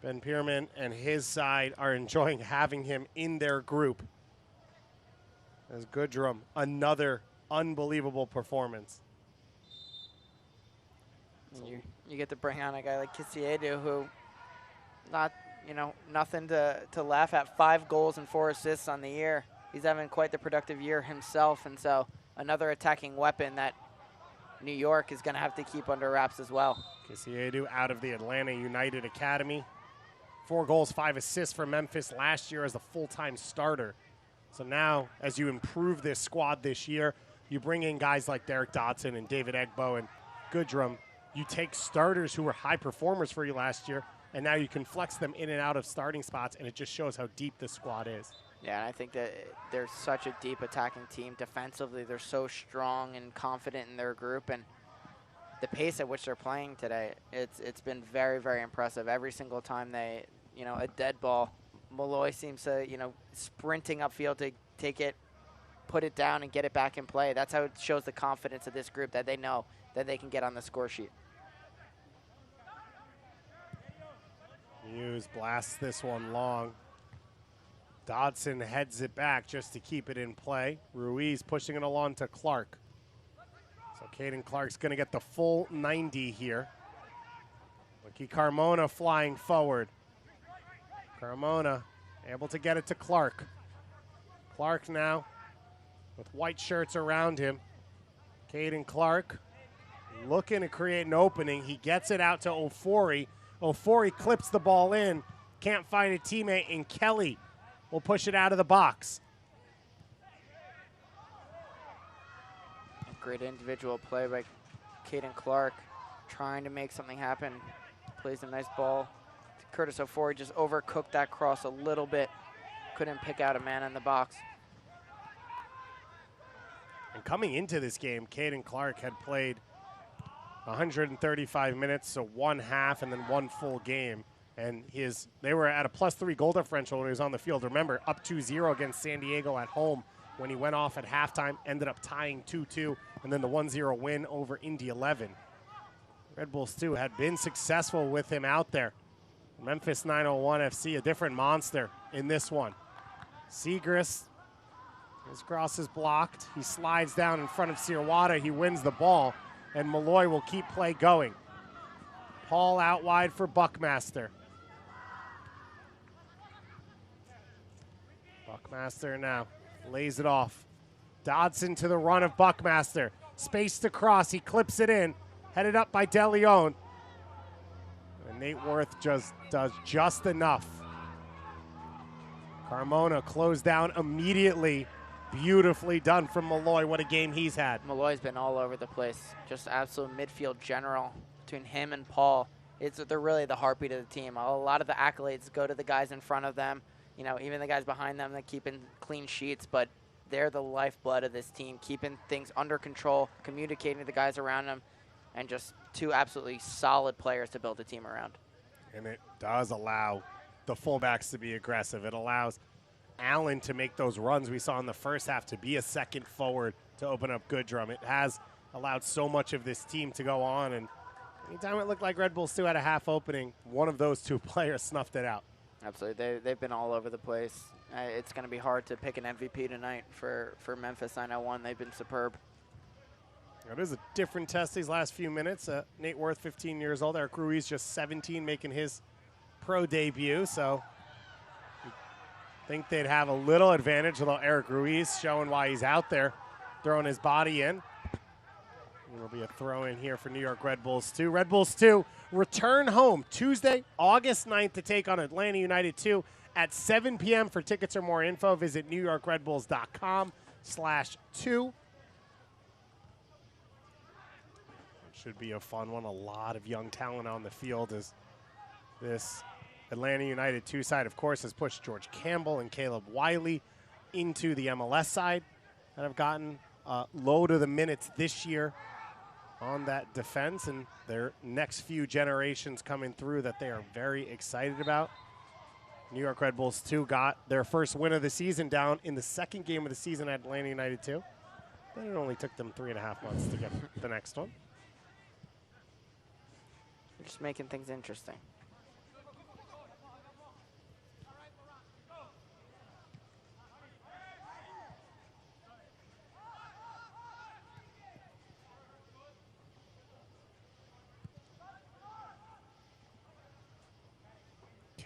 Ben Pierman and his side are enjoying having him in their group. As Goodrum, another unbelievable performance. You get to bring on a guy like Kisiedu, who nothing to laugh at. 5 goals and 4 assists on the year. He's having quite the productive year himself, and so another attacking weapon that New York is going to have to keep under wraps as well. Kisiedu out of the Atlanta United Academy. 4 goals, 5 assists for Memphis last year as a full-time starter. So now, as you improve this squad this year, you bring in guys like Derek Dodson and David Egbo and Goodrum. You take starters who were high performers for you last year, and now you can flex them in and out of starting spots, and it just shows how deep this squad is. Yeah, and I think that they're such a deep attacking team. Defensively, they're so strong and confident in their group, and the pace at which they're playing today, it's been very, very impressive. Every single time they, a dead ball, Malloy seems to, sprinting upfield to take it, put it down, and get it back in play. That's how it shows the confidence of this group, that they know that they can get on the score sheet. Hughes blasts this one long. Dodson heads it back just to keep it in play. Ruiz pushing it along to Clark. So Caden Clark's going to get the full 90 here. Ricky Carmona flying forward. Carmona able to get it to Clark. Clark now with white shirts around him. Caden Clark looking to create an opening. He gets it out to Ofori. Ofori clips the ball in. Can't find a teammate, and Kelly will push it out of the box. Great individual play by Caden Clark, trying to make something happen. Plays a nice ball. Curtis Ofori just overcooked that cross a little bit. Couldn't pick out a man in the box. And coming into this game, Caden Clark had played 135 minutes, so 1 half and then 1 full game. And they were at a +3 goal differential when he was on the field. Remember, up 2-0 against San Diego at home when he went off at halftime, ended up tying 2-2, and then the 1-0 win over Indy 11. Red Bulls, too, had been successful with him out there. Memphis 901 FC, a different monster in this one. Segrist, his cross is blocked. He slides down in front of Sirwada. He wins the ball, and Malloy will keep play going. Paul out wide for Buckmaster. Buckmaster now lays it off. Dodson to the run of Buckmaster. Spaced across, he clips it in. Headed up by DeLeon. And Nate Worth just does just enough. Carmona closed down immediately. Beautifully done from Malloy. What a game he's had. Malloy's been all over the place. Just absolute midfield general between him and Paul. They're really the heartbeat of the team. A lot of the accolades go to the guys in front of them. Even the guys behind them that keeping clean sheets, but they're the lifeblood of this team, keeping things under control, communicating to the guys around them, and just 2 absolutely solid players to build a team around. And it does allow the fullbacks to be aggressive. It allows Allen to make those runs we saw in the first half, to be a second forward to open up Goodrum. It has allowed so much of this team to go on, and anytime it looked like Red Bulls 2 had a half opening, one of those 2 players snuffed it out. Absolutely. They've been all over the place. It's going to be hard to pick an MVP tonight for Memphis 901. They've been superb. It is a different test these last few minutes. Nate Worth, 15 years old. Eric Ruiz, just 17, making his pro debut. So I think they'd have a little advantage, although Eric Ruiz showing why he's out there, throwing his body in. There'll be a throw in here for New York Red Bulls 2. Red Bulls 2 return home Tuesday, August 9th to take on Atlanta United 2 at 7 p.m. For tickets or more info, visit NewYorkRedBulls.com/2. Should be a fun one. A lot of young talent on the field as this Atlanta United 2 side, of course, has pushed George Campbell and Caleb Wiley into the MLS side that have gotten a load of the minutes this year on that defense, and their next few generations coming through that they are very excited about. New York Red Bulls 2 got their first win of the season down in the second game of the season at Atlanta United 2. Then it only took them 3.5 months to get the next one. Just making things interesting.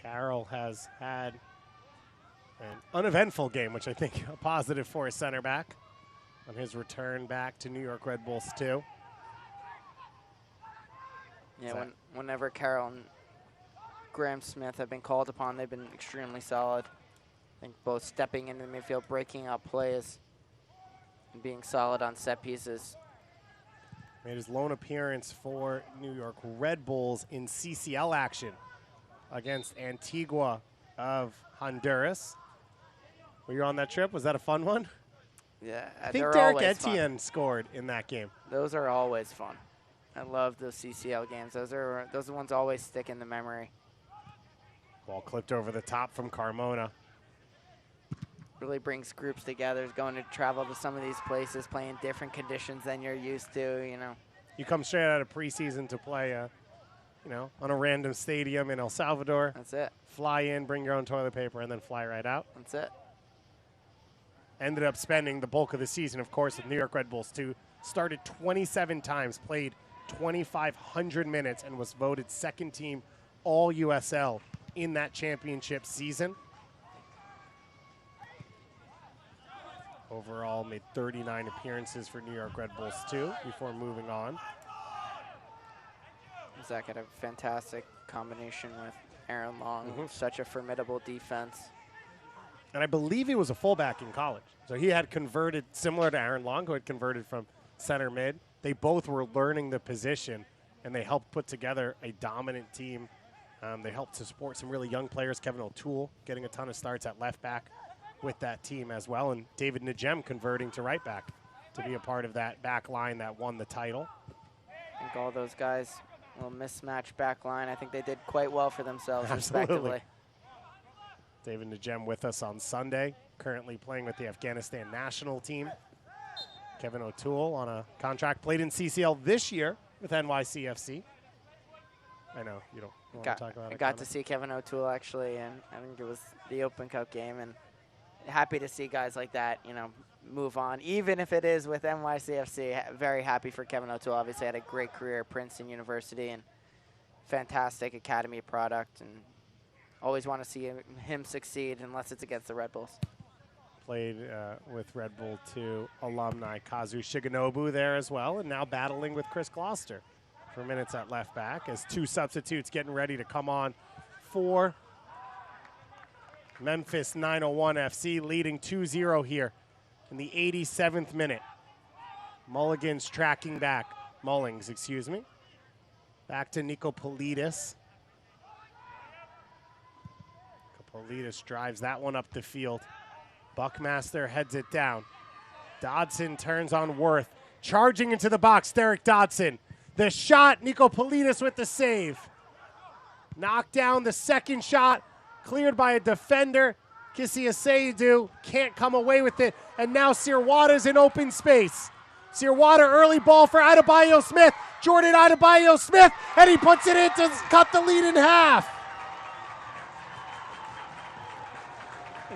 Carroll has had an uneventful game, which I think a positive for a center back on his return back to New York Red Bulls 2. Yeah, whenever Carroll and Graham Smith have been called upon, they've been extremely solid. I think both stepping into the midfield, breaking up plays, and being solid on set pieces. Made his lone appearance for New York Red Bulls in CCL action against Antigua of Honduras. Were you on that trip? Was that a fun one? Yeah, I think Derek Etienne scored in that game. Those are always fun. I love those CCL games. Those are the ones always stick in the memory. Ball clipped over the top from Carmona. Really brings groups together. Going to travel to some of these places, playing different conditions than you're used to. You know, you come straight out of preseason to play, you know, on a random stadium in El Salvador. That's it. Fly in, bring your own toilet paper, and then fly right out. That's it. Ended up spending the bulk of the season, of course, with New York Red Bulls 2. Started 27 times, played 2,500 minutes, and was voted second team all USL in that championship season. Overall, made 39 appearances for New York Red Bulls 2 before moving on. Zach had a fantastic combination with Aaron Long. Such a formidable defense. And I believe he was a fullback in college. So he had converted, similar to Aaron Long, who had converted from center mid. They both were learning the position, and they helped put together a dominant team. They helped to support some really young players. Kevin O'Toole getting a ton of starts at left back with that team as well. And David Najem converting to right back to be a part of that back line that won the title. I think all those guys, a little mismatched back line. I think they did quite well for themselves, Absolutely. respectively. David Najem with us on Sunday, currently playing with the Afghanistan national team. Kevin O'Toole on a contract, played in CCL this year with NYCFC. I know you don't want to talk about it. I got to see Kevin O'Toole actually, and I think it was the Open Cup game, and happy to see guys like that, you know, move on, even if it is with NYCFC. Very happy for Kevin O'Toole. Obviously had a great career at Princeton University and fantastic academy product, and always want to see him succeed unless it's against the Red Bulls. Played with Red Bull 2 alumni Kazu Shigenobu there as well, and now battling with Chris Gloucester for minutes at left back as two substitutes getting ready to come on for Memphis 901 FC, leading 2-0 here in the 87th minute. Mullings, excuse me. Back to Nico Politis. Politis drives that one up the field. Buckmaster heads it down. Dodson turns on Worth. Charging into the box, Derek Dodson. The shot, Nico Politis with the save. Knocked down the second shot, cleared by a defender. Kisia Seidu can't come away with it. And now Sirwada's in open space. Sirwada early ball for Adebayo Smith. Jordan Adebayo Smith, and he puts it in to cut the lead in half.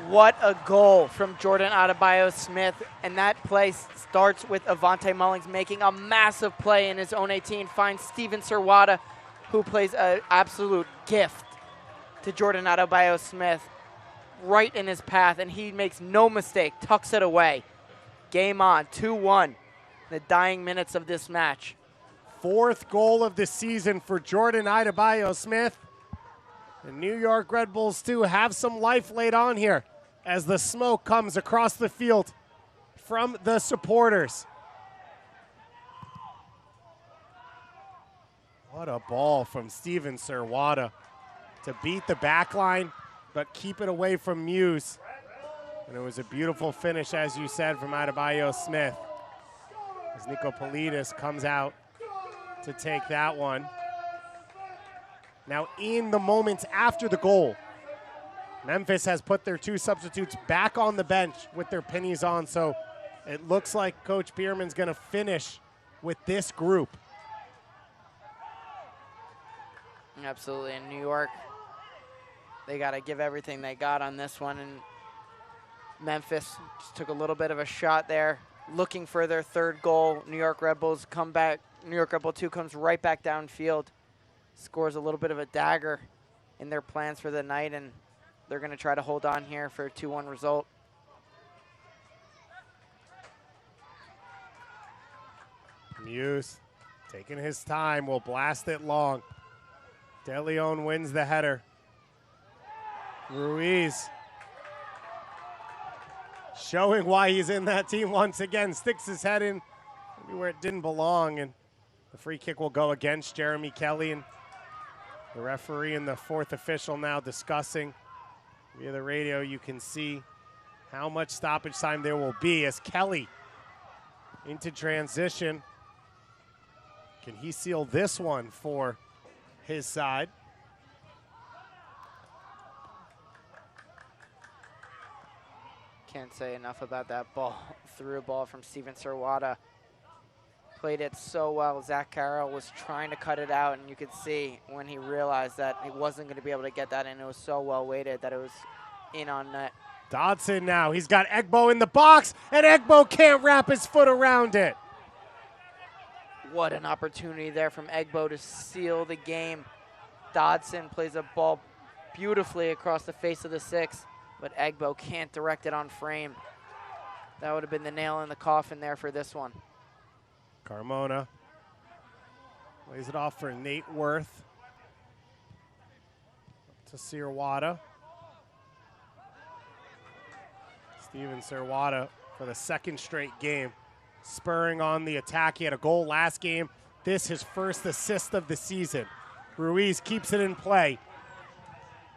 What a goal from Jordan Adebayo Smith, and that play starts with Avante Mullings making a massive play in his own 18, finds Steven Sirwada, who plays an absolute gift to Jordan Adebayo Smith right in his path, and he makes no mistake, tucks it away. Game on, 2-1, the dying minutes of this match. Fourth goal of the season for Jordan Adebayo Smith. The New York Red Bulls 2 have some life laid on here as the smoke comes across the field from the supporters. What a ball from Steven Sirwada to beat the back line, but keep it away from Muse. And it was a beautiful finish, as you said, from Adebayo Smith. As Nicopolidis comes out to take that one. Now, in the moments after the goal, Memphis has put their 2 substitutes back on the bench with their pennies on, so it looks like Coach Bierman's going to finish with this group. Absolutely. In New York, they got to give everything they got on this one, and Memphis just took a little bit of a shot there, looking for their 3rd goal. New York Red Bulls come back. New York Red Bull 2 comes right back downfield, scores a little bit of a dagger in their plans for the night, and they're going to try to hold on here for a 2-1 result. Muse taking his time, will blast it long. De Leon wins the header. Ruiz showing why he's in that team once again, sticks his head in maybe where it didn't belong, and the free kick will go against Jeremy Kelly. And the referee and the 4th official now discussing via the radio. You can see how much stoppage time there will be as Kelly into transition. Can he seal this one for his side? Can't say enough about that ball. Through a ball from Steven Serwada. Played it so well. Zach Carroll was trying to cut it out, and you could see when he realized that he wasn't going to be able to get that in. It was so well weighted that it was in on net. Dodson now. He's got Egbo in the box, and Egbo can't wrap his foot around it. What an opportunity there from Egbo to seal the game. Dodson plays a ball beautifully across the face of the 6, but Egbo can't direct it on frame. That would have been the nail in the coffin there for this one. Carmona lays it off for Nate Worth. To Serwada. Steven Serwada for the 2nd straight game, spurring on the attack. He had a goal last game. This his 1st assist of the season. Ruiz keeps it in play.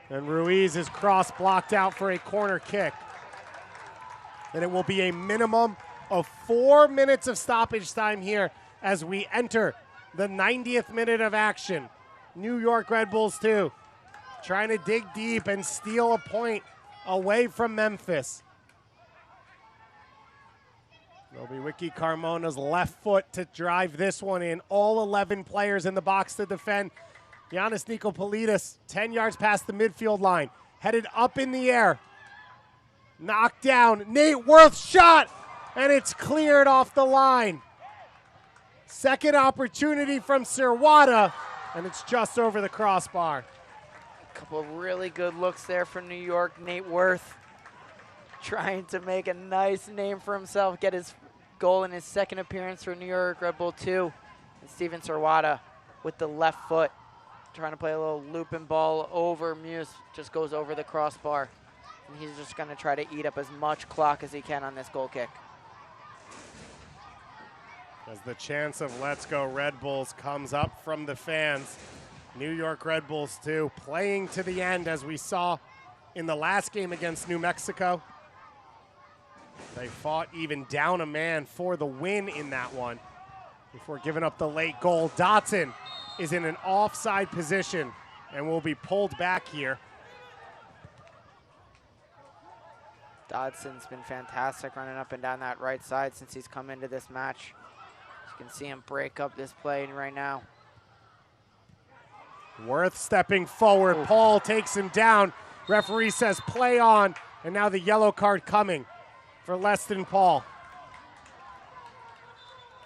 And Ruiz is cross blocked out for a corner kick. And it will be a minimum of 4 minutes of stoppage time here as we enter the 90th minute of action. New York Red Bulls 2 trying to dig deep and steal a point away from Memphis. It'll be Wiki Carmona's left foot to drive this one in. All 11 players in the box to defend. Giannis Nicopolidis, 10 yards past the midfield line, headed up in the air. Knocked down. Nate Worth shot, and it's cleared off the line. Second opportunity from Serwada, and it's just over the crossbar. A couple of really good looks there from New York. Nate Worth trying to make a nice name for himself, get his goal in his 2nd appearance for New York Red Bull 2. And Steven Serwada with the left foot, trying to play a little looping ball over Muse, just goes over the crossbar. And he's just going to try to eat up as much clock as he can on this goal kick. As the chance of Let's Go Red Bulls comes up from the fans. New York Red Bulls 2 playing to the end, as we saw in the last game against New Mexico. They fought even down a man for the win in that one before giving up the late goal. Dotson is in an offside position and will be pulled back here. Dodson's been fantastic running up and down that right side since he's come into this match. You can see him break up this play right now. Worth stepping forward. Paul takes him down. Referee says play on, and now the yellow card coming for Leston Paul.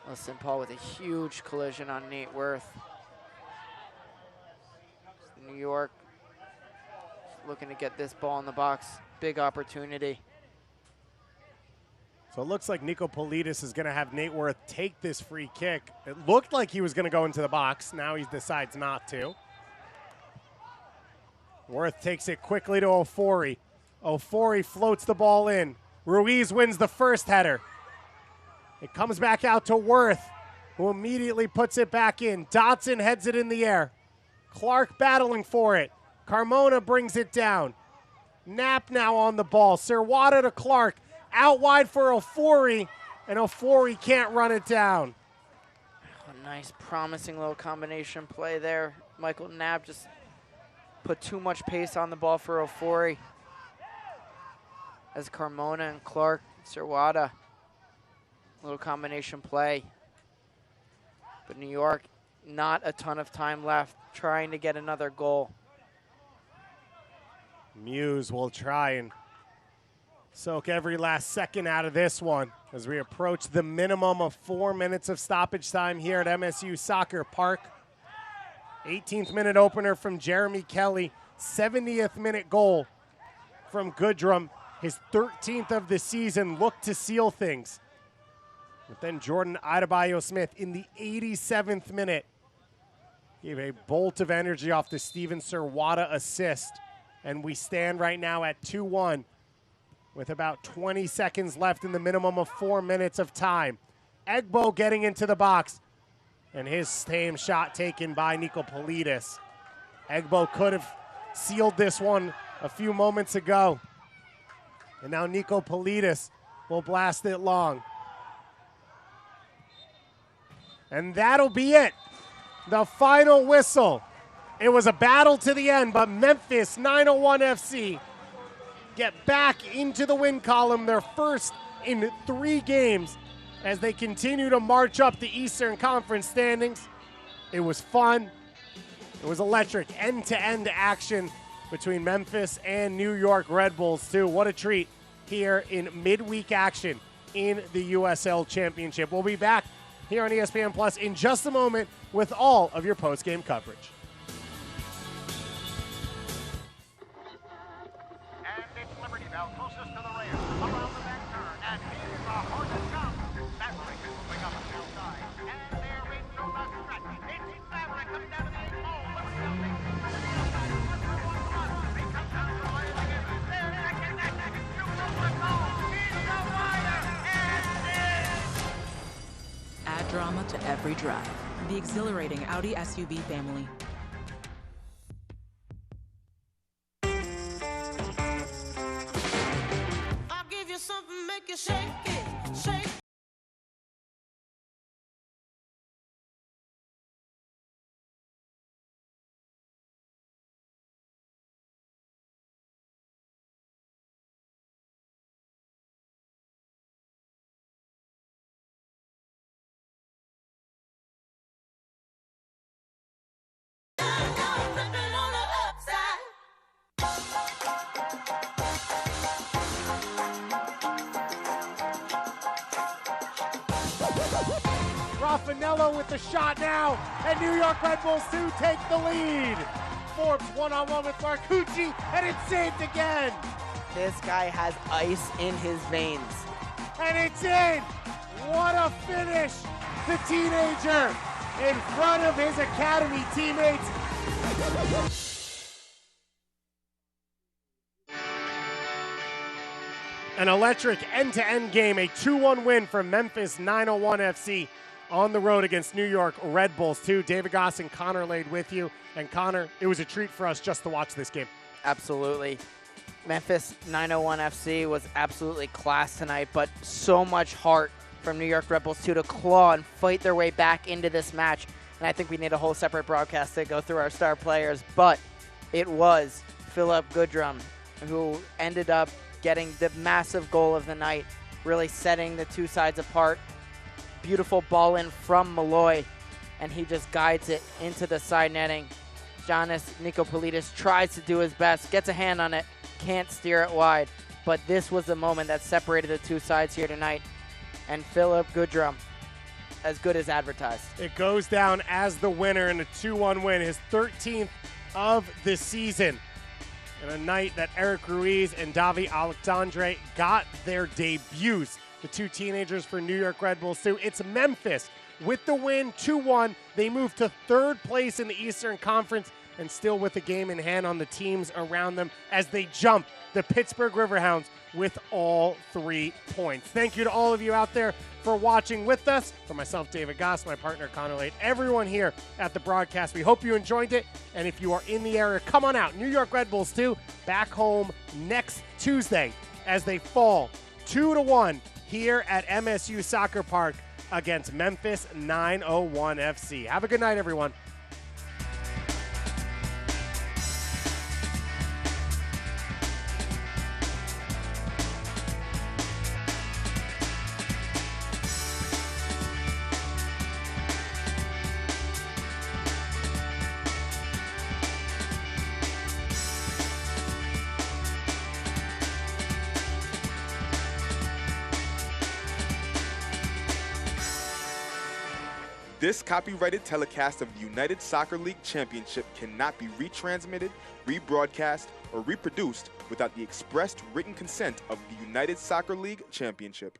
Leston Paul with a huge collision on Nate Worth. New York looking to get this ball in the box. Big opportunity. So it looks like Nicopolidis is going to have Nate Worth take this free kick. It looked like he was going to go into the box. Now he decides not to. Worth takes it quickly to Ofori. Ofori floats the ball in. Ruiz wins the first header. It comes back out to Worth, who immediately puts it back in. Dotson heads it in the air. Clark battling for it. Carmona brings it down. Knapp now on the ball. Serwada to Clark. Out wide for Ofori, and Ofori can't run it down. A nice, promising little combination play there. Michael Knapp just put too much pace on the ball for Ofori. As Carmona and Clark, Serwada, little combination play. But New York, not a ton of time left, trying to get another goal. Muse will try and soak every last second out of this one as we approach the minimum of 4 minutes of stoppage time here at MSU Soccer Park. 18th minute opener from Jeremy Kelly. 70th minute goal from Goodrum. His 13th of the season looked to seal things. But then Jordan Adebayo-Smith in the 87th minute gave a bolt of energy off the Steven Serwada assist. And we stand right now at 2-1 with about 20 seconds left in the minimum of 4 minutes of time. Egbo getting into the box, and his same shot taken by Nikopolidis. Egbo could have sealed this one a few moments ago. And now Nikopolidis will blast it long. And that'll be it. The final whistle. It was a battle to the end, but Memphis 901 FC get back into the win column, their first in 3 games, as they continue to march up the Eastern Conference standings. It was fun. It was electric, end-to-end action between Memphis and New York Red Bulls, too. What a treat here in midweek action in the USL Championship. We'll be back here on ESPN Plus in just a moment with all of your post-game coverage. And it's Liberty Bell closest to the rail. Around the back turn. And here's a horse's jump. Maverick is moving up and outside. And there is no stretch. It's Maverick coming down to the 8 hole. Liberty Bell takes it. To the outside. He comes down to the line again. There, neck and neck. Shoots over the goal. He's the rider. And Add drama to every drive. The exhilarating Audi SUV family. I'll give you something, make you shake it, shake. Raffanello with the shot now, and New York Red Bulls 2 take the lead. Forbes one-on-one with Marcucci, and it's saved again. This guy has ice in his veins. And it's in. What a finish. The teenager in front of his academy teammates. An electric end-to-end game, a 2-1 win for Memphis 901 FC on the road against New York Red Bulls 2. David Goss and Connor Lade with you. And Connor, it was a treat for us just to watch this game. Absolutely. Memphis 901 FC was absolutely class tonight, but so much heart from New York Red Bulls 2 to claw and fight their way back into this match. And I think we need a whole separate broadcast to go through our star players, but it was Philip Goodrum who ended up getting the massive goal of the night, really setting the two sides apart. Beautiful ball in from Malloy, and he just guides it into the side netting. Giannis Nikopolidis tries to do his best, gets a hand on it, can't steer it wide. But this was the moment that separated the two sides here tonight. And Philip Goodrum, as good as advertised. It goes down as the winner in a 2-1 win, his 13th of the season. And a night that Eric Ruiz and Davi Alexandre got their debuts. The two teenagers for New York Red Bulls 2. It's Memphis with the win, 2-1. They move to 3rd place in the Eastern Conference and still with a game in hand on the teams around them as they jump the Pittsburgh Riverhounds with all 3 points. Thank you to all of you out there for watching with us. For myself, David Goss, my partner, Connor Lade, everyone here at the broadcast, we hope you enjoyed it. And if you are in the area, come on out. New York Red Bulls, too, back home next Tuesday as they fall 2-1 here at MSU Soccer Park against Memphis 901 FC. Have a good night, everyone. This copyrighted telecast of the United Soccer League Championship cannot be retransmitted, rebroadcast, or reproduced without the expressed written consent of the United Soccer League Championship.